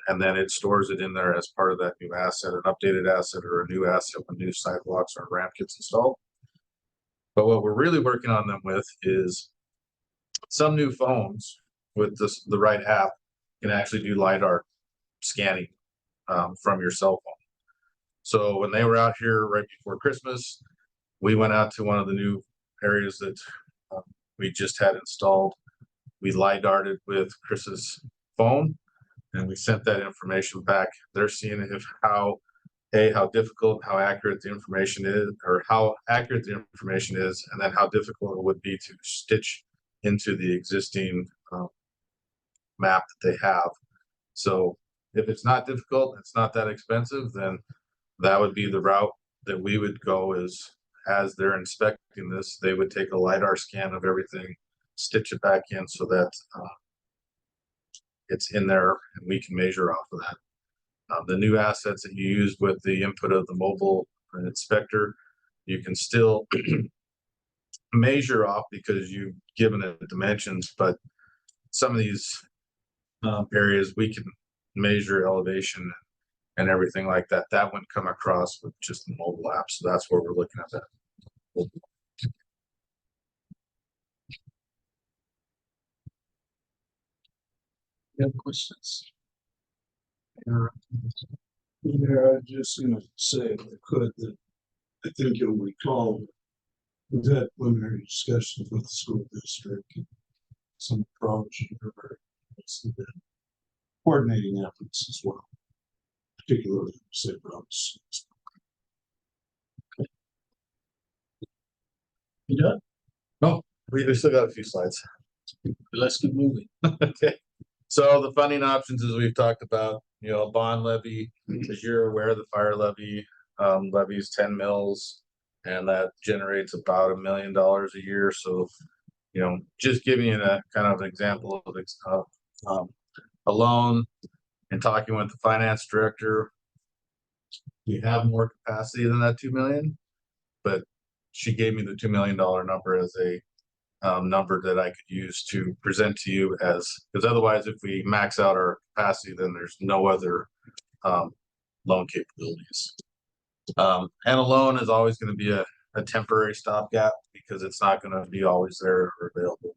and then it stores it in there as part of that new asset, an updated asset or a new asset when new sidewalks or ramp gets installed. But what we're really working on them with is some new phones with the right app can actually do LiDAR scanning from your cell phone. So when they were out here right before Christmas, we went out to one of the new areas that we just had installed. We LiDAR'd it with Chris's phone, and we sent that information back. They're seeing how difficult, how accurate the information is, or how accurate the information is, and then how difficult it would be to stitch into the existing map that they have. So if it's not difficult, it's not that expensive, then that would be the route that we would go. Is as they're inspecting this, they would take a LiDAR scan of everything, stitch it back in so that it's in there and we can measure off of that. The new assets that you use with the input of the mobile inspector, you can still measure off because you've given it dimensions, but some of these areas we can measure elevation and everything like that. That wouldn't come across with just the mobile app. So that's where we're looking at that. You have questions? Yeah, I'm just gonna say, if I could, that I think you'll recall we've had preliminary discussions with the school district, some approach and coordinating efforts as well, particularly safe routes. You done? No, we still got a few slides. Let's keep moving. Okay. So the funding options, as we've talked about, a bond levy, as you're aware, the fire levy levies 10 mils, and that generates about $1 million a year. So, just giving you a kind of example of a loan and talking with the finance director, we have more capacity than that 2 million, but she gave me the $2 million number as a number that I could use to present to you, because otherwise if we max out our capacity, then there's no other loan capabilities. And a loan is always going to be a temporary stopgap because it's not going to be always there or available.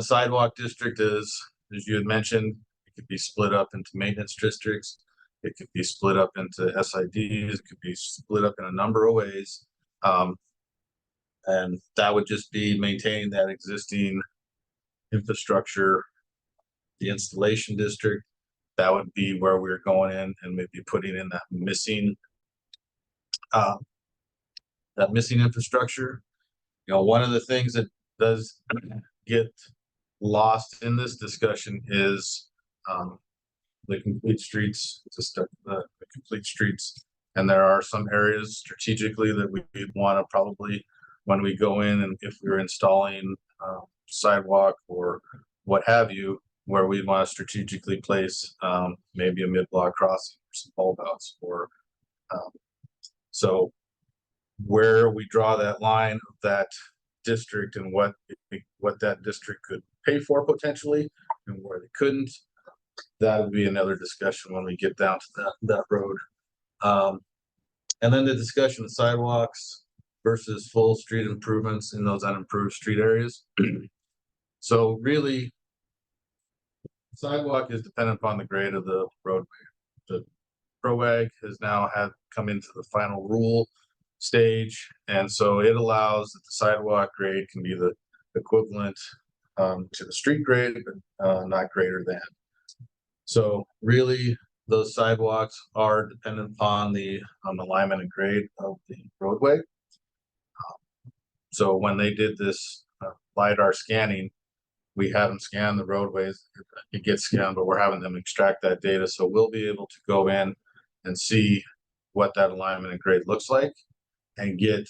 Sidewalk district is, as you had mentioned, it could be split up into maintenance districts. It could be split up into SIDs. It could be split up in a number of ways. And that would just be maintaining that existing infrastructure. The installation district, that would be where we're going in and maybe putting in that missing infrastructure. You know, one of the things that does get lost in this discussion is the complete streets, the complete streets. And there are some areas strategically that we want to probably, when we go in and if we're installing sidewalk or what have you, where we want to strategically place maybe a mid-block crossing or some bulb outs or so where we draw that line of that district and what that district could pay for potentially and where they couldn't, that would be another discussion when we get down to that road. And then the discussion of sidewalks versus full street improvements in those unimproved street areas. So really, sidewalk is dependent upon the grade of the roadway. The PROAG has now come into the final rule stage, and so it allows that the sidewalk grade can be the equivalent to the street grade, but not greater than. So really, those sidewalks are dependent upon the alignment and grade of the roadway. So when they did this LiDAR scanning, we had them scan the roadways. It gets scanned, but we're having them extract that data. So we'll be able to go in and see what that alignment and grade looks like and get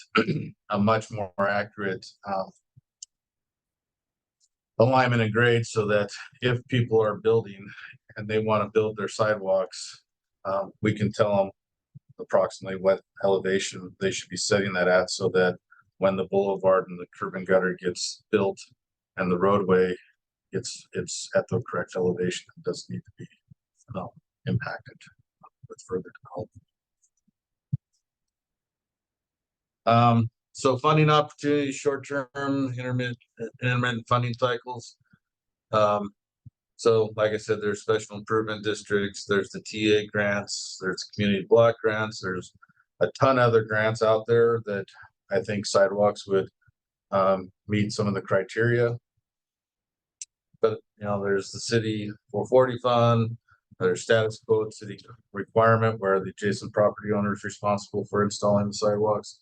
a much more accurate alignment and grade so that if people are building and they want to build their sidewalks, we can tell them approximately what elevation they should be setting that at so that when the boulevard and the curb and gutter gets built and the roadway it's at the correct elevation, it doesn't need to be impacted with further development. So funding opportunities, short-term, intermittent funding cycles. So like I said, there's special improvement districts, there's the TA grants, there's community block grants, there's a ton of other grants out there that I think sidewalks would meet some of the criteria. But you know, there's the city 440 fund, there's status quo city requirement where the adjacent property owner is responsible for installing the sidewalks.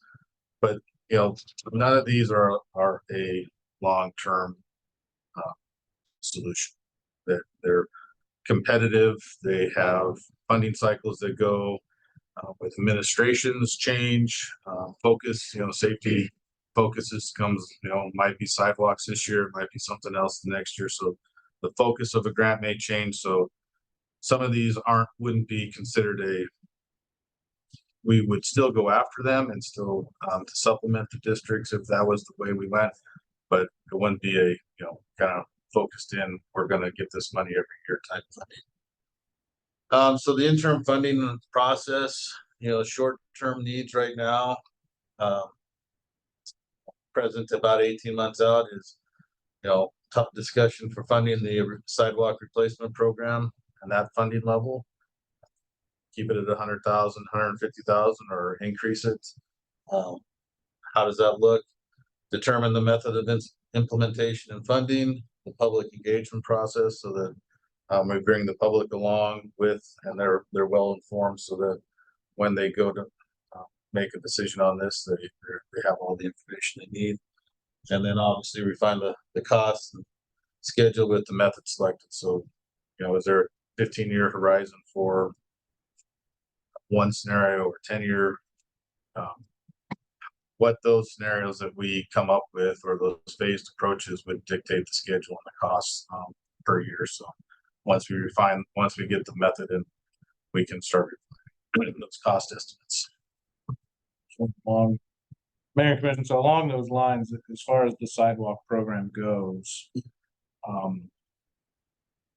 But you know, none of these are a long-term solution. They're competitive. They have funding cycles that go with administrations change, focus. You know, safety focuses comes. You know, might be sidewalks this year, it might be something else the next year. So the focus of a grant may change. So some of these wouldn't be considered we would still go after them and still to supplement the districts if that was the way we went, but it wouldn't be a kind of focused in, we're going to get this money every year type funding. So the interim funding process, short-term needs right now, present about 18 months out is, tough discussion for funding the sidewalk replacement program and that funding level. Keep it at 100,000, 150,000, or increase it. How does that look? Determine the method of implementation and funding, the public engagement process, so that we bring the public along with, and they're well informed, so that when they go to make a decision on this, they have all the information they need. And then obviously refine the cost and schedule with the method selected. So, is there a 15-year horizon for one scenario or 10-year? What those scenarios that we come up with or those phased approaches would dictate the schedule and the costs per year. So once we get the method in, we can start refining those cost estimates. Mayor and Commission, so along those lines, as far as the sidewalk program goes,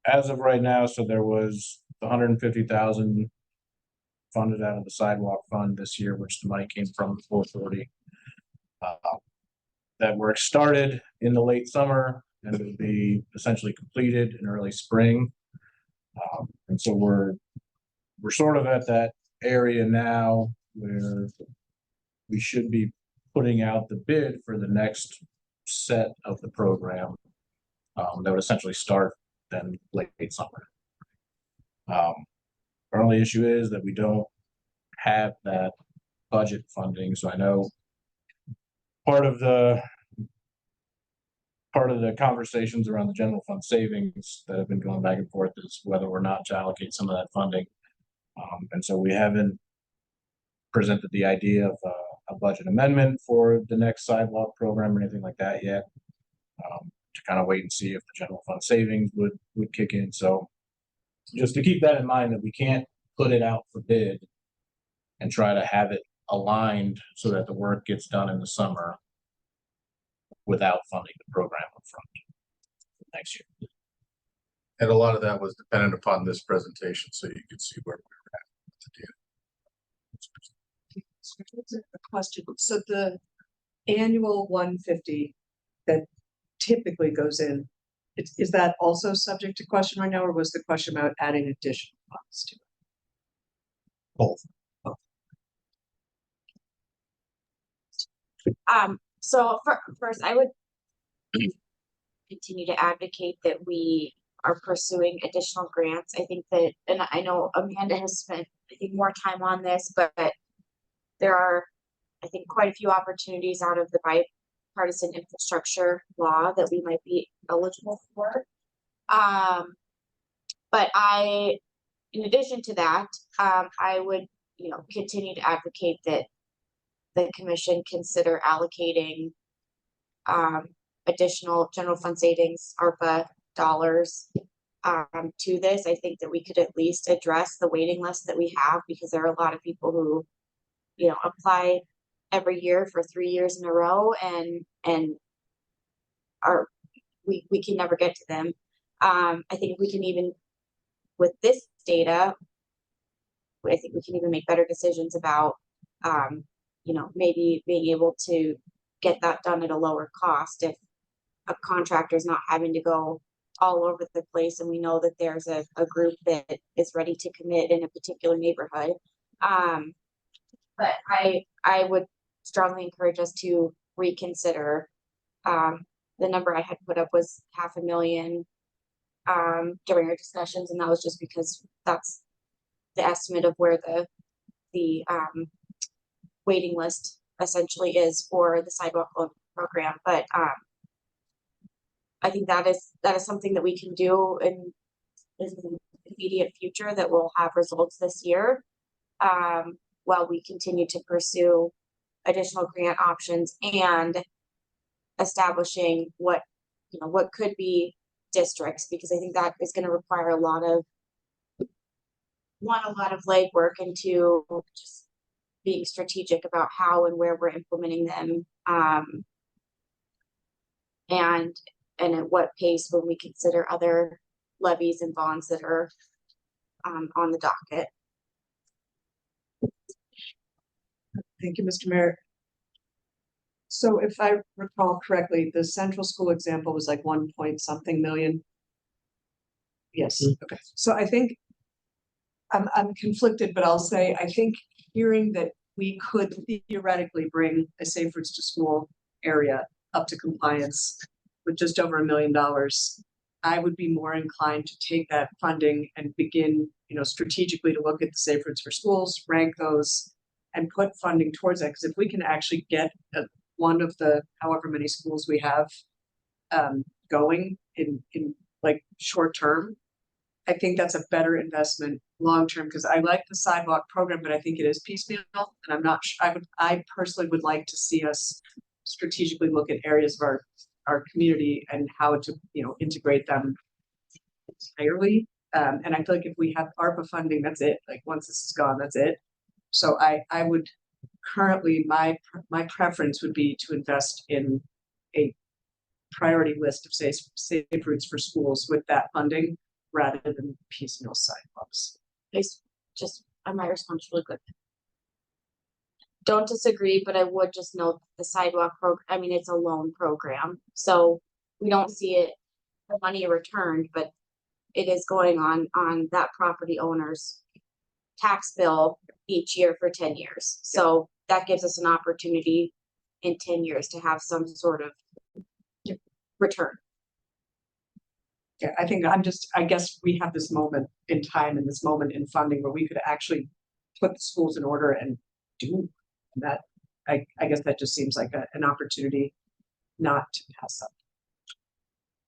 as of right now, so there was 150,000 funded out of the sidewalk fund this year, which the money came from 440. That work started in the late summer and will be essentially completed in early spring. And so we're sort of at that area now where we should be putting out the bid for the next set of the program that would essentially start then late summer. Our only issue is that we don't have that budget funding, so I know part of the conversations around the general fund savings that have been going back and forth is whether or not to allocate some of that funding. And so we haven't presented the idea of a budget amendment for the next sidewalk program or anything like that yet. To kind of wait and see if the general fund savings would kick in. So just to keep that in mind, that we can't put it out for bid and try to have it aligned so that the work gets done in the summer without funding the program up front next year. And a lot of that was dependent upon this presentation, so you could see where we were at with the data. A question, so the annual 150 that typically goes in, is that also subject to question right now, or was the question about adding additional funds to it? Both. So first, I would continue to advocate that we are pursuing additional grants. I think that, and I know Amanda has spent, I think, more time on this, but there are, I think, quite a few opportunities out of the bipartisan infrastructure law that we might be eligible for. But in addition to that, I would, continue to advocate that the commission consider allocating additional general fund savings, ARPA dollars to this. I think that we could at least address the waiting list that we have, because there are a lot of people who, apply every year for 3 years in a row and we can never get to them. I think we can even, with this data, I think we can even make better decisions about, maybe being able to get that done at a lower cost if a contractor is not having to go all over the place, and we know that there's a group that is ready to commit in a particular neighborhood. But I would strongly encourage us to reconsider. The number I had put up was $500,000 during our discussions, and that was just because that's the estimate of where the waiting list essentially is for the sidewalk loan program. But I think that is something that we can do in the immediate future that will have results this year, while we continue to pursue additional grant options and establishing what could be districts, because I think that is going to require a lot of legwork into just being strategic about how and where we're implementing them, and at what pace when we consider other levies and bonds that are on the docket. Thank you, Mr. Mayor. So if I recall correctly, the central school example was like 1 point something million. Yes, okay. So I think I'm conflicted, but I'll say, I think hearing that we could theoretically bring a Safe Routes to School area up to compliance with just over $1 million, I would be more inclined to take that funding and begin, strategically to look at the Safe Routes for Schools, rank those, and put funding towards that. Because if we can actually get one of the however many schools we have going in like short term, I think that's a better investment long term, because I like the sidewalk program, but I think it is piecemeal, and I'm not sure. I personally would like to see us strategically look at areas of our community and how to integrate them entirely. And I feel like if we have ARPA funding, that's it. Like once this is gone, that's it. So I would currently, my preference would be to invest in a priority list of safe routes for schools with that funding, rather than piecemeal sidewalks. My response really quick. Don't disagree, but I would just note the sidewalk program. I mean, it's a loan program, so we don't see it the money returned, but it is going on that property owner's tax bill each year for 10 years. So that gives us an opportunity in 10 years to have some sort of return. Yeah, I think I guess we have this moment in time and this moment in funding where we could actually put the schools in order and do that. I guess that just seems like an opportunity not to pass up.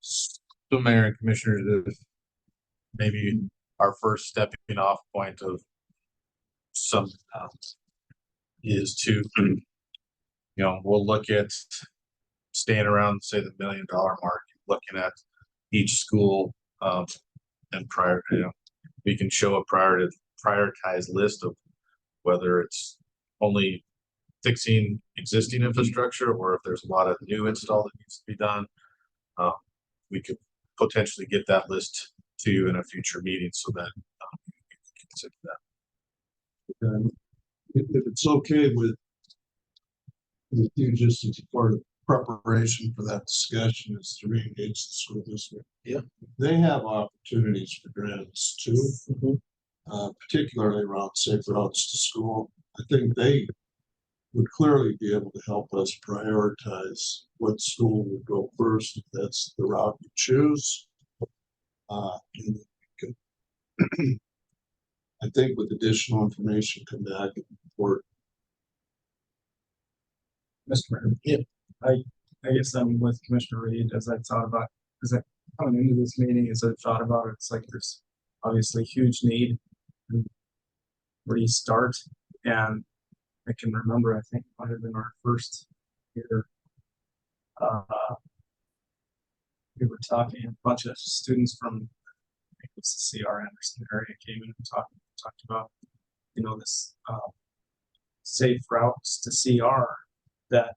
So Mayor and Commissioners, if maybe our first stepping off point of some is to, we'll look at staying around, say, the $1 million mark, looking at each school, and we can show a prioritized list of whether it's only fixing existing infrastructure or if there's a lot of new install that needs to be done. We could potentially get that list to you in a future meeting so that you can consider that. And if it's okay with you, just as part of preparation for that discussion is to re-engage the school district. Yeah. They have opportunities for grants too, particularly around safe routes to school. I think they would clearly be able to help us prioritize what school would go first if that's the route you choose. And we could, I think with additional information come back and report. Mr. Mayor. Yeah. I guess I'm with Commissioner Reed as I thought about, as I coming into this meeting, as I thought about it, it's like there's obviously huge need. Where do you start? And I can remember, I think might have been our first year. We were talking, a bunch of students from, I think it was the CR Anderson area came in and talked about, this safe routes to CR that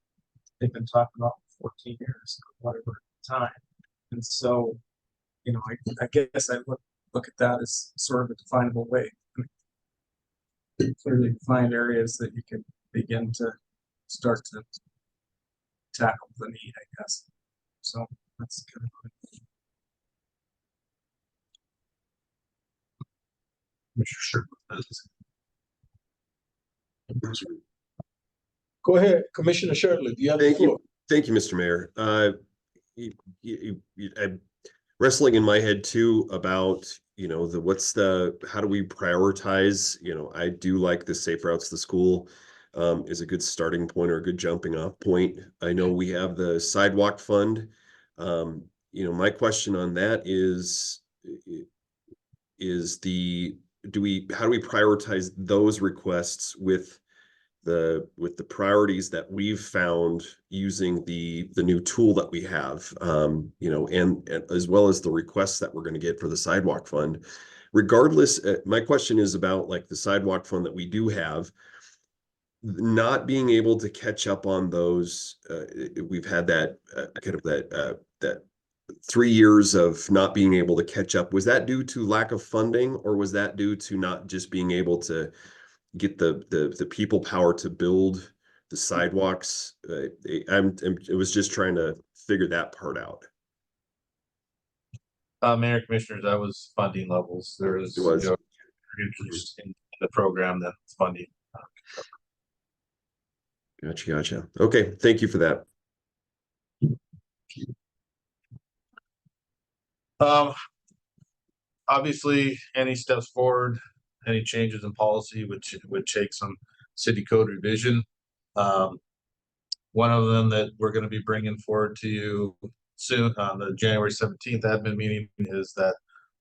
they've been talking about for 14 years or whatever time. And so, I guess I look at that as sort of a definable way. Clearly defined areas that you can begin to start to tackle the need, I guess. So that's kind of Go ahead, Commissioner Shirley, do you have the Thank you. floor? Thank you, Mr. Mayor. I'm wrestling in my head too about, how do we prioritize? I do like the safe routes to school is a good starting point or a good jumping off point. I know we have the sidewalk fund. My question on that is how do we prioritize those requests with the priorities that we've found using the new tool that we have, and as well as the requests that we're going to get for the sidewalk fund. Regardless, my question is about like the sidewalk fund that we do have, not being able to catch up on those. We've had that that 3 years of not being able to catch up. Was that due to lack of funding, or was that due to not just being able to get the people power to build the sidewalks? It was just trying to figure that part out. Mayor, Commissioners, that was funding levels. There is interest in the program that funding. Gotcha. Okay, thank you for that. Obviously, any steps forward, any changes in policy would take some city code revision. One of them that we're going to be bringing forward to you soon on the January 17th admin meeting is that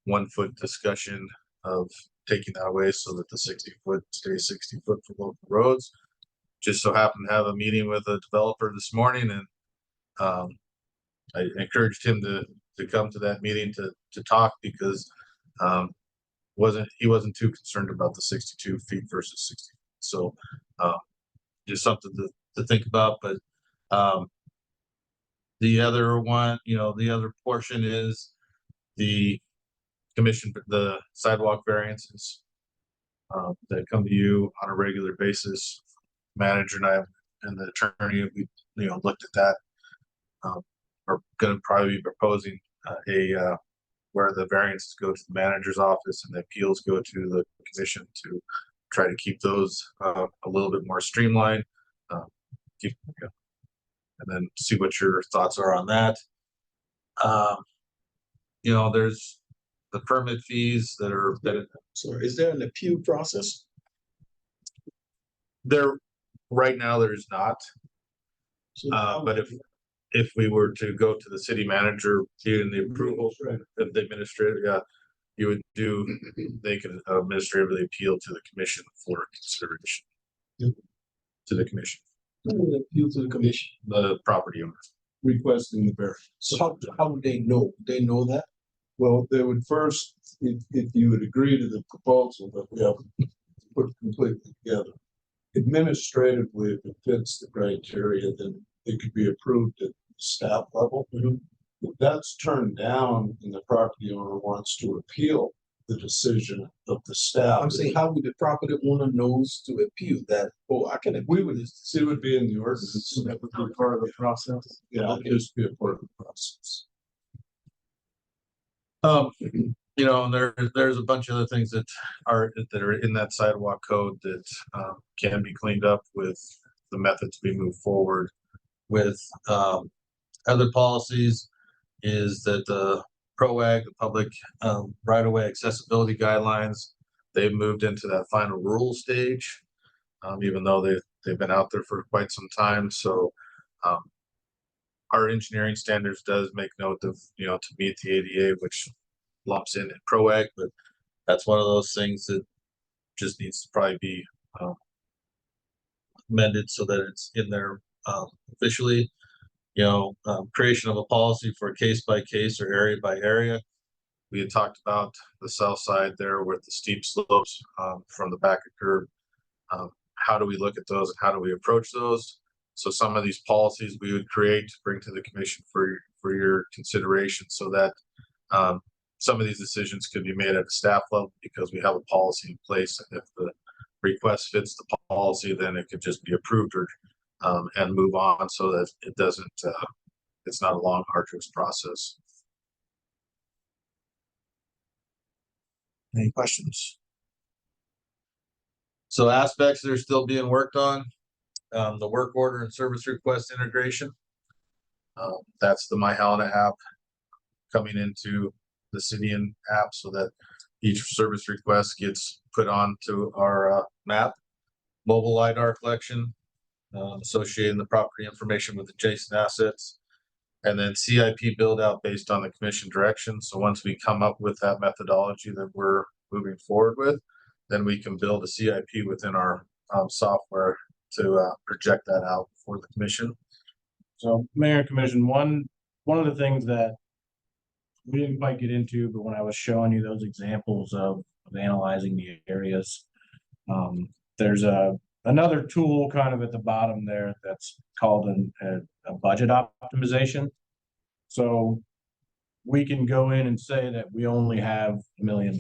1 foot discussion of taking that away so that the 60 foot stays 60 foot for local roads. Just so happened to have a meeting with a developer this morning, and I encouraged him to come to that meeting to talk because he wasn't too concerned about the 62 feet versus 60. So just something to think about. But the other one, the other portion is the sidewalk variances that come to you on a regular basis. Manager and I and the attorney, we looked at that. We're going to probably be proposing where the variances go to the manager's office and the appeals go to the commission to try to keep those a little bit more streamlined. And then see what your thoughts are on that. you know, there's the permit fees that So is there an appeal process? there, right now, there is not. So But if we were to go to the city manager, getting the approval of the administrator, yeah, you would do, they could administratively appeal to the commission for consideration. Yep. To the commission, who would appeal to the commission the property owner. requesting the variance? So how would they know? They know that? Well, they would first, if you would agree to the proposal that we have put completely together. Administratively, if it fits the criteria, then it could be approved at staff level. If that's turned down and the property owner wants to appeal the decision of the staff. I'm saying, how would the property owner knows to appeal that? Oh, I can We appeal would, this. it would be in the ordinance. So that would be part of the process. Yeah, Okay. it'd just be a part of the process. You know, there's a bunch of other things that are in that sidewalk code that can be cleaned up with the methods we move forward with. Other policies is that the PROAG, the public right-of-way accessibility guidelines, they've moved into that final rule stage, even though they've been out there for quite some time. So our engineering standards does make note of, you know, to meet the ADA, which lumps in PROAG, but that's one of those things that just needs to probably be amended so that it's in there officially. You know, creation of a policy for case by case or area by area. We had talked about the south side there with the steep slopes from the back of curb. How do we look at those and how do we approach those? So some of these policies we would create to bring to the commission for your consideration, so that some of these decisions could be made at a staff level because we have a policy in place. And if the request fits the policy, then it could just be approved or and move on, so that it doesn't, it's not a long, arduous process. Any questions? So aspects that are still being worked on, the work order and service request integration. That's the My Helena app coming into the Citian app so that each service request gets put onto our map. Mobile LiDAR collection, associating the property information with adjacent assets, and then CIP build out based on the commission direction. So once we come up with that methodology that we're moving forward with, then we can build a CIP within our software to project that out for the commission. So Mayor and Commission, one of the things that we didn't quite get into, but when I was showing you those examples of analyzing the areas, there's another tool kind of at the bottom there that's called a budget optimization. So we can go in and say that we only have $1 million,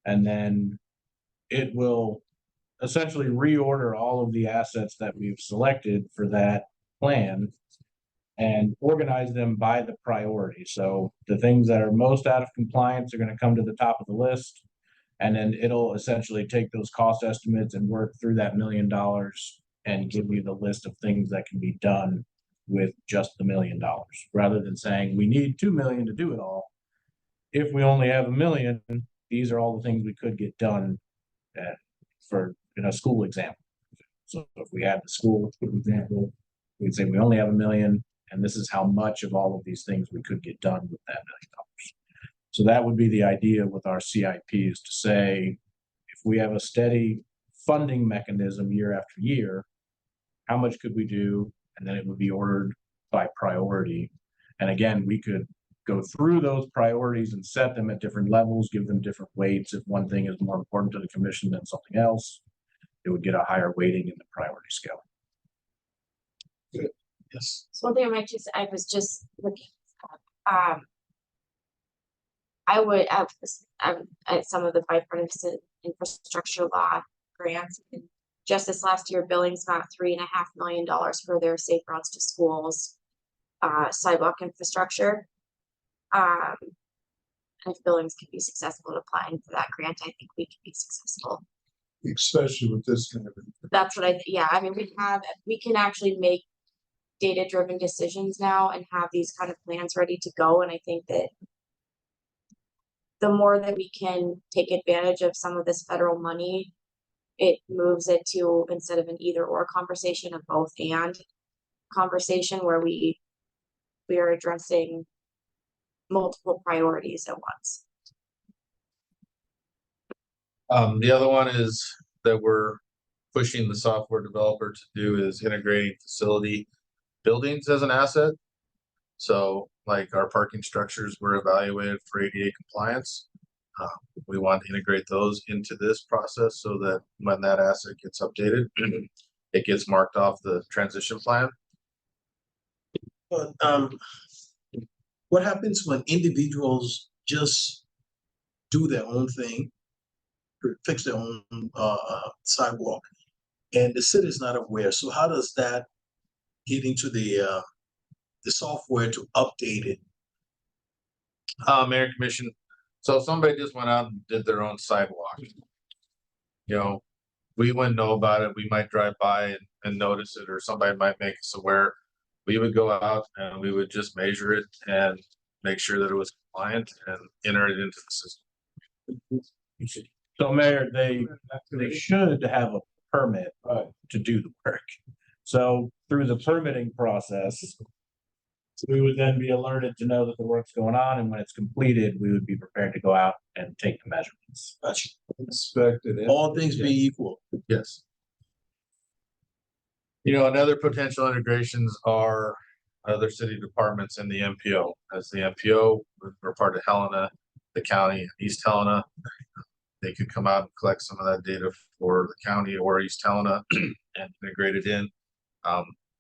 and then it will essentially reorder all of the assets that we've selected for that plan and organize them by the priority. So the things that are most out of compliance are going to come to the top of the list. And then it'll essentially take those cost estimates and work through that $1 million and give you the list of things that can be done with just the $1 million, rather than saying we need 2 million to do it all. If we only have 1 million, these are all the things we could get done for in a school example. So if we had the school example, we'd say we only have 1 million, and this is how much of all of these things we could get done with that $1 million. So that would be the idea with our CIP, is to say, if we have a steady funding mechanism year after year, how much could we do? And then it would be ordered by priority. And again, we could go through those priorities and set them at different levels, give them different weights. If one thing is more important to the commission than something else, it would get a higher weighting in the priority scale. Good. Yes. So one thing I was just looking at, I would have some of the bipartisan infrastructure law grants. And just this last year, Billings got $3.5 million for their safe routes to schools, sidewalk infrastructure. And if Billings can be successful at applying for that grant, I think we can be successful. Especially with this kind of. That's what I mean, we can actually make data-driven decisions now and have these kind of plans ready to go. And I think that the more that we can take advantage of some of this federal money, it moves it to, instead of an either or conversation, of both and conversation where we are addressing multiple priorities at once. The other one is that we're pushing the software developer to do is integrating facility buildings as an asset. So like our parking structures were evaluated for ADA compliance. We want to integrate those into this process so that when that asset gets updated, it gets marked off the transition plan. But what happens when individuals just do their own thing, fix their own sidewalk, and the city is not aware? So how does that get into the software to update it? Mayor and Commission. So if somebody just went out and did their own sidewalk, you know, we wouldn't know about it. We might drive by and notice it, or somebody might make us aware. We would go out and we would just measure it and make sure that it was compliant and enter it into the system. So Mayor, they should have a permit to do the work. So through the permitting process, we would then be alerted to know that the work's going on, and when it's completed, we would be prepared to go out and take the measurements. Gotcha. Inspected. All things being equal. Yes. You know, another potential integrations are other city departments in the MPO. As the MPO, we're part of Helena, the county, East Helena. They could come out and collect some of that data for the county or East Helena and integrate it in.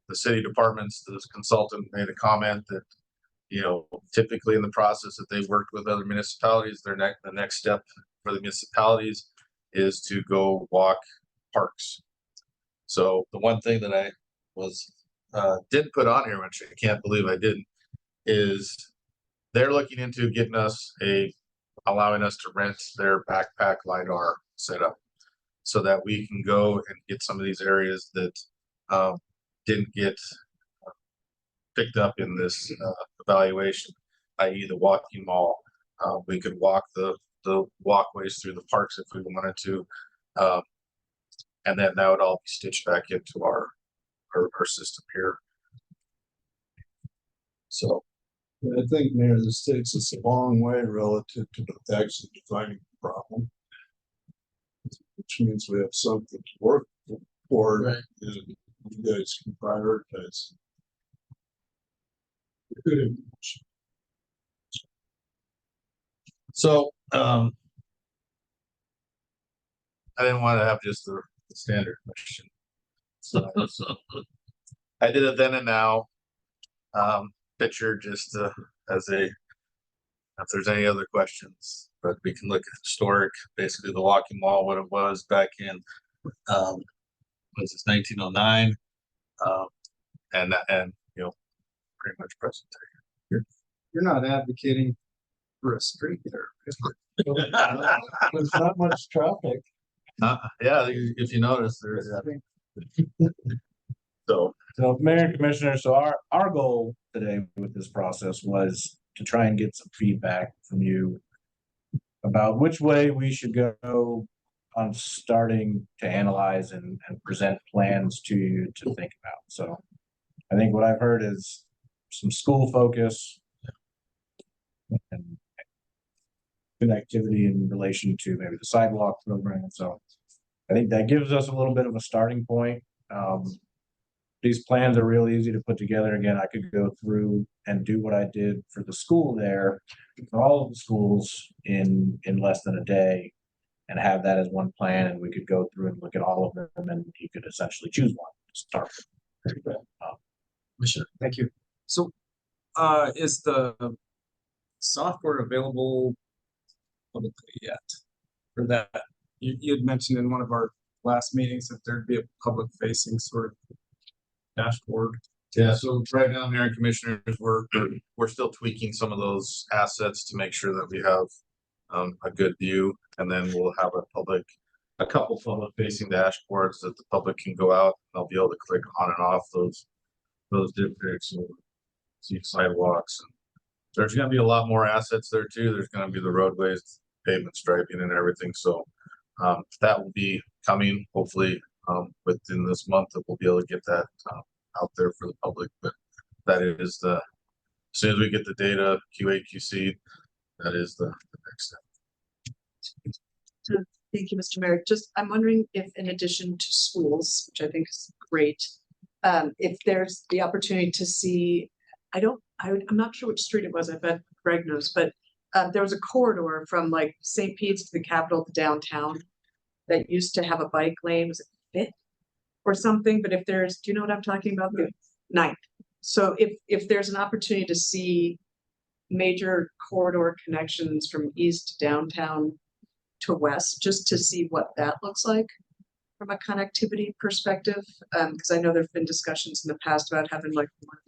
The city departments, this consultant made a comment that, you know, typically in the process that they've worked with other municipalities, the next step for the municipalities is to go walk parks. So the one thing that I didn't put on here, which I can't believe I didn't, is they're looking into getting us allowing us to rent their backpack LiDAR setup so that we can go and get some of these areas that didn't get picked up in this evaluation, i.e. the walking mall. We could walk the walkways through the parks if we wanted to. And then that would all be stitched back into our system here. So I think, Mayor, this takes us a long way relative to actually defining the problem. Which means we have something to work for, Right. and you guys can prioritize. Good information. So, I didn't want to have just the standard question. So, I did it then and now. Picture just as if there's any other questions, but we can look at historic, basically the walking wall, what it was back in, was this 1909, and you know, pretty much present day. You're not advocating for a street there. There's not much traffic. Yeah, if you notice, there's so Mayor and Commissioner, so our goal today with this process was to try and get some feedback from you about which way we should go on starting to analyze and present plans to you to think about. So I think what I've heard is some school focus and connectivity in relation to maybe the sidewalk program. So I think that gives us a little bit of a starting point. These plans are real easy to put together. Again, I could go through and do what I did for the school there, for all of the schools in less than a day, and have that as one plan, and we could go through and look at all of them, and you could essentially choose one to start with. Thank you. So, is the software available publicly yet for that? You had mentioned in one of our last meetings that there'd be a public facing sort of dashboard. yeah, so right now, Mayor and Commissioners, we're still tweaking some of those assets to make sure that we have a good view, and then we'll have a couple public facing dashboards that the public can go out. They'll be able to click on and off those districts and see sidewalks and There's gonna be a lot more assets there too. There's gonna be the roadways, pavement striping and everything, so. That will be coming, hopefully, within this month, that we'll be able to get that, out there for the public, but that is as soon as we get the data, QA/QC, that is the next step. Thank you, Mr. Mayor. Just, I'm wondering if in addition to schools, which I think is great, if there's the opportunity to see, I'm not sure which street it was, I bet Greg knows, but there was a corridor from like St. Pete's to the Capitol to downtown that used to have a bike lane, was it Fifth or something? But if there's, do you know what I'm talking about? The Ninth. So if there's an opportunity to see major corridor connections from east to downtown to west, just to see what that looks like from a connectivity perspective, because I know there've been discussions in the past about having like one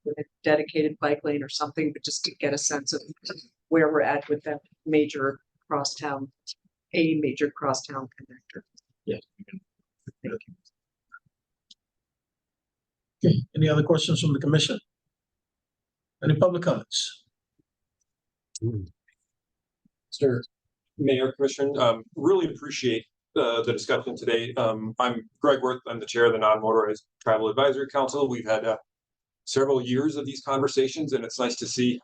with a dedicated bike lane or something, but just to get a sense of where we're at with that major crosstown connector. Yeah. Okay, any other questions from the commission? Any public comments? Mr. Mayor, Commissioner, really appreciate the discussion today. I'm Greg Worth. I'm the chair of the Non-Motorized Travel Advisory Council. We've had several years of these conversations, and it's nice to see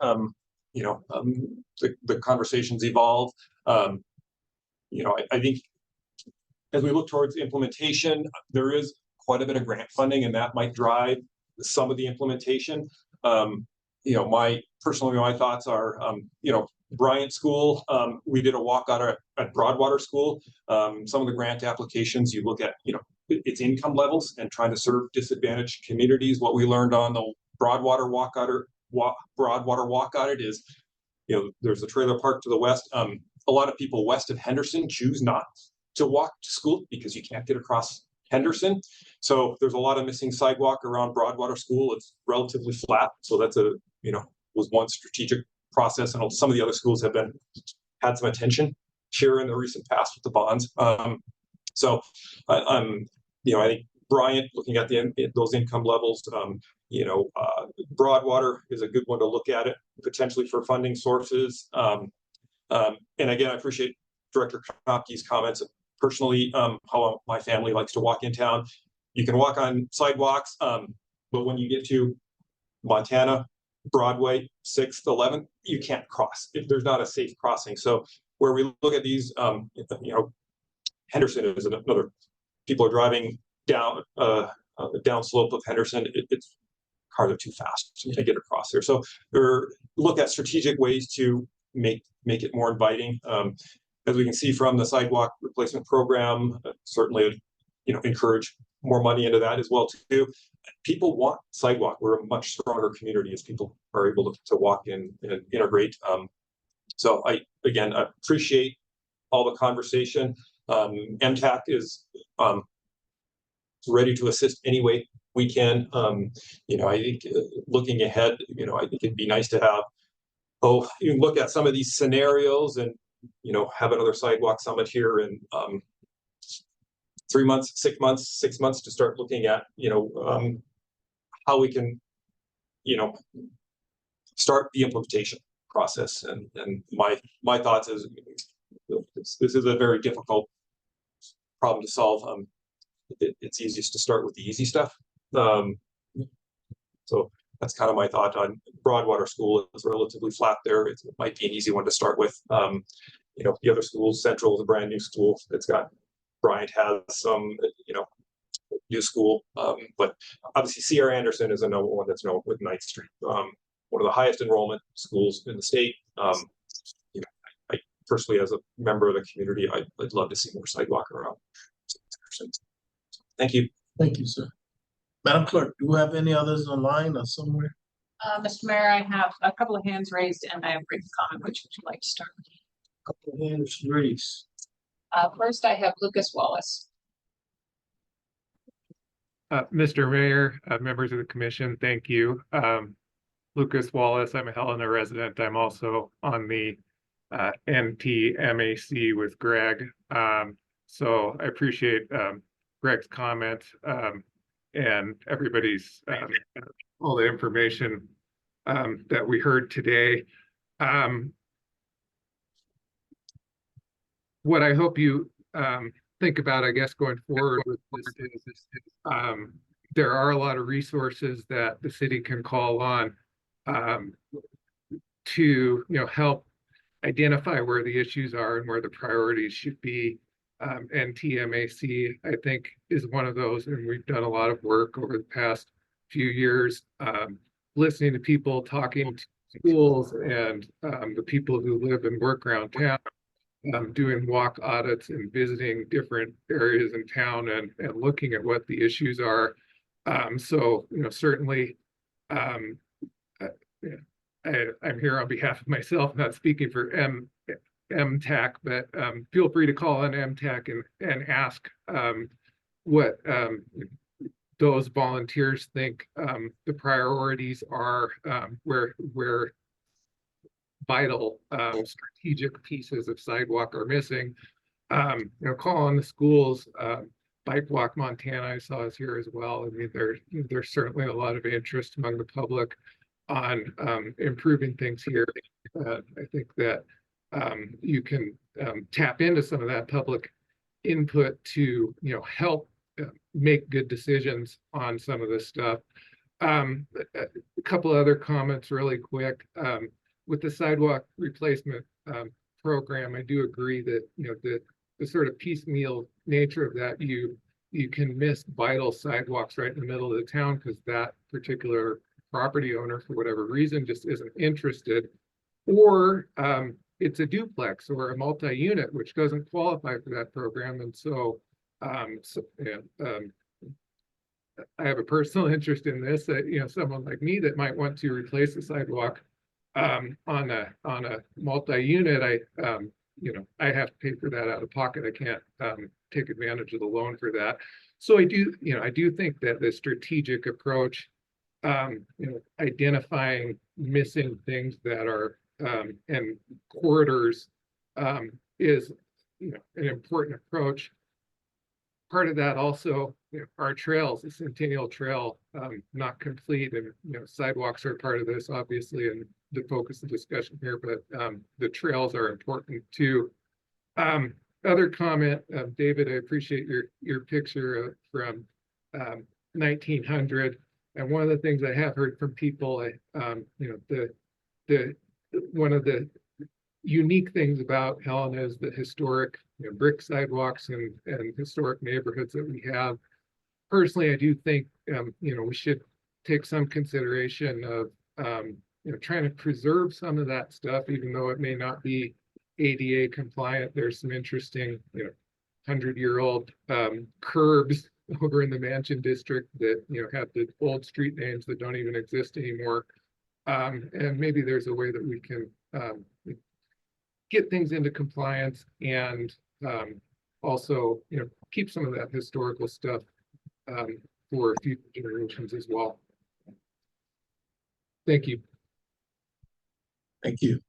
the conversations evolve. I think as we look towards implementation, there is quite a bit of grant funding, and that might drive some of the implementation. My thoughts are, Bryant School, we did a walk out at Broadwater School. Some of the grant applications, you look at, its income levels and trying to serve disadvantaged communities. What we learned on the Broadwater walk out it is, there's a trailer park to the west. A lot of people west of Henderson choose not to walk to school because you can't get across Henderson. So there's a lot of missing sidewalk around Broadwater School. It's relatively flat. So that's was one strategic process. And some of the other schools have had some attention here in the recent past with the bonds. I think Bryant, looking at those income levels, Broadwater is a good one to look at it potentially for funding sources. And again, I appreciate Director Knopke's comments. Personally, how my family likes to walk in town. You can walk on sidewalks, but when you get to Montana, Broadway, 6th, 11th, you can't cross if there's not a safe crossing. So where we look at these, Henderson is another. People are driving down the downslope of Henderson. It's cars are too fast to get across there. So look at strategic ways to make it more inviting. As we can see from the sidewalk replacement program, certainly, encourage more money into that as well too. People want sidewalk. We're a much stronger community as people are able to walk in and integrate. So I appreciate all the conversation. MTAC is ready to assist any way we can. I think looking ahead, I think it'd be nice to have, you look at some of these scenarios and, have another sidewalk summit here in 3 months, 6 months to start looking at, how we can, start the implementation process. And my thoughts is this is a very difficult problem to solve. It's easiest to start with the easy stuff. So that's kind of my thought on Broadwater School. It's relatively flat there. It might be an easy one to start with. The other schools, Central is a brand new school. Bryant has some, new school. But obviously C.R. Anderson is another one that's known with 9th Street. One of the highest enrollment schools in the state. I personally, as a member of the community, I'd love to see more sidewalk around. Thank you. Thank you, sir. Madam Clerk, do we have any others online or somewhere? Mr. Mayor, I have a couple of hands raised and I have a brief comment. Which would you like to start? Couple of hands raised. First, I have Lucas Wallace. Mr. Mayor, members of the commission, thank you. Lucas Wallace, I'm a Helena resident. I'm also on the NTMAC with Greg. So I appreciate Greg's comments and everybody's all the information that we heard today. What I hope you think about, I guess, going forward with this is there are a lot of resources that the city can call on to help identify where the issues are and where the priorities should be. And TMAC, I think, is one of those, and we've done a lot of work over the past few years, listening to people, talking to schools and the people who live and work around town, doing walk audits and visiting different areas in town and looking at what the issues are. So, certainly, I'm here on behalf of myself, not speaking for MTAC, but feel free to call on MTAC and ask what those volunteers think the priorities are, where vital strategic pieces of sidewalk are missing. Call on the schools. Bike Walk Montana, I saw, is here as well. I mean, there's certainly a lot of interest among the public on improving things here. I think that you can tap into some of that public input to help make good decisions on some of this stuff. A couple other comments really quick. With the sidewalk replacement program, I do agree that the sort of piecemeal nature of that, you can miss vital sidewalks right in the middle of the town because that particular property owner, for whatever reason, just isn't interested, or it's a duplex or a multi-unit, which doesn't qualify for that program. And so, I have a personal interest in this, that someone like me that might want to replace the sidewalk on a multi-unit, I have to pay for that out of pocket. I can't take advantage of the loan for that. So I do think that the strategic approach, identifying missing things that are and corridors is an important approach. Part of that also, our trails, the Centennial Trail, not complete, and sidewalks are part of this, obviously, and the focus of discussion here, but the trails are important too. Other comment, David, I appreciate your picture from 1900, and one of the things I have heard from people, one of the unique things about Helena is the historic brick sidewalks and historic neighborhoods that we have. Personally, I do think we should take some consideration of trying to preserve some of that stuff, even though it may not be ADA compliant. There's some interesting 100-year-old curbs over in the Mansion District that have the old street names that don't even exist anymore. And maybe there's a way that we can get things into compliance and also keep some of that historical stuff for future generations as well. Thank you. Thank you,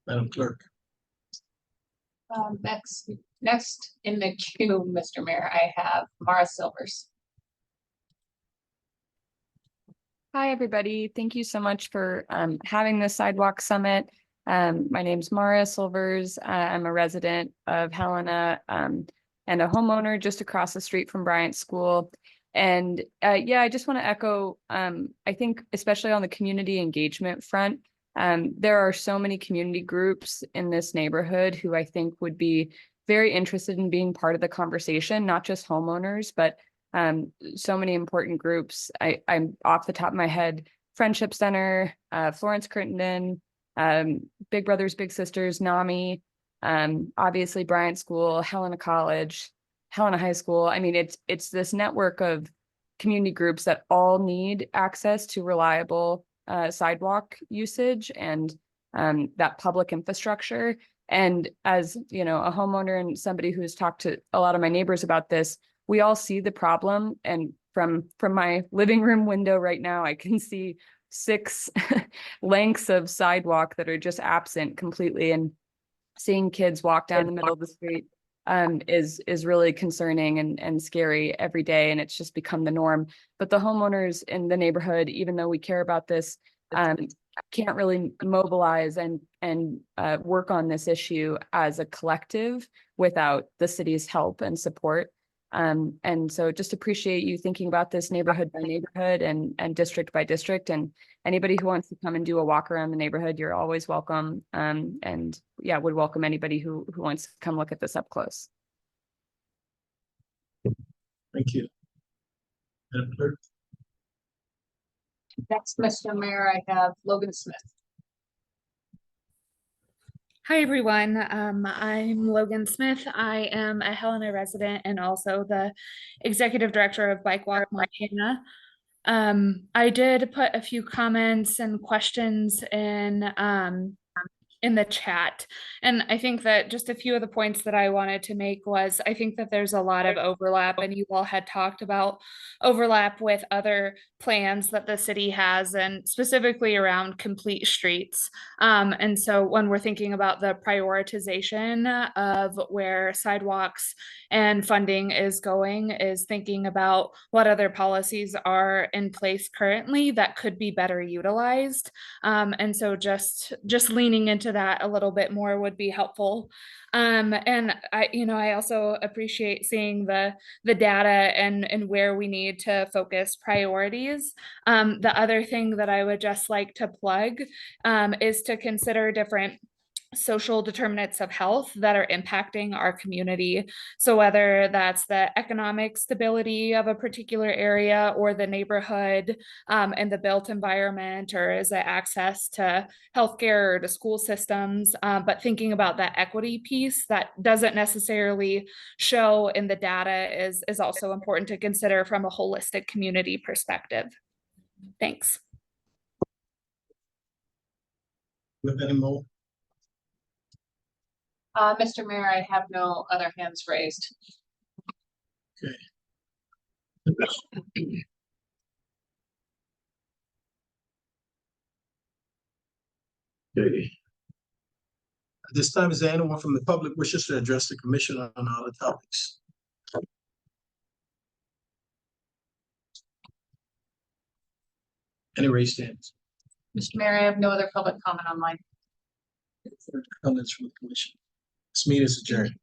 Madam Clerk. Next in the queue, Mr. Mayor, I have Mara Silvers. Hi, everybody. Thank you so much for having this Sidewalk Summit. My name's Mara Silvers. I'm a resident of Helena and a homeowner just across the street from Bryant School. And I just want to echo, I think, especially on the community engagement front, there are so many community groups in this neighborhood who I think would be very interested in being part of the conversation, not just homeowners, but so many important groups. I'm off the top of my head, Friendship Center, Florence Crittenden, Big Brothers Big Sisters, NAMI, obviously Bryant School, Helena College, Helena High School. I mean, it's this network of community groups that all need access to reliable sidewalk usage and that public infrastructure. And as a homeowner and somebody who's talked to a lot of my neighbors about this, we all see the problem. And from my living room window right now, I can see 6 lengths of sidewalk that are just absent completely. And seeing kids walk down the middle of the street is really concerning and scary every day. And it's just become the norm. But the homeowners in the neighborhood, even though we care about this, can't really mobilize and work on this issue as a collective without the city's help and support. And so just appreciate you thinking about this neighborhood by neighborhood and district by district. And anybody who wants to come and do a walk around the neighborhood, you're always welcome. And yeah, would welcome anybody who wants to come look at this up close. Thank you. Madam Clerk? Next, Mr. Mayor, I have Logan Smith. Hi, everyone. I'm Logan Smith. I am a Helena resident and also the executive director of Bike Walk Montana. I did put a few comments and questions in the chat. And I think that just a few of the points that I wanted to make was, I think that there's a lot of overlap, and you all had talked about overlap with other plans that the city has, and specifically around complete streets. And so when we're thinking about the prioritization of where sidewalks and funding is going, is thinking about what other policies are in place currently that could be better utilized. And so just leaning into that a little bit more would be helpful. And I also appreciate seeing the data and where we need to focus priorities. The other thing that I would just like to plug is to consider different social determinants of health that are impacting our community. So whether that's the economic stability of a particular area or the neighborhood and the built environment, or is it access to healthcare or to school systems, but thinking about that equity piece that doesn't necessarily show in the data is also important to consider from a holistic community perspective. Thanks. With any more? Mr. Mayor, I have no other hands raised. Okay. At this time, is there anyone from the public wishes to address the commission on other topics? Any raised hands? Mr. Mayor, I have no other public comment online. Comments from the commission. This meeting is adjourned.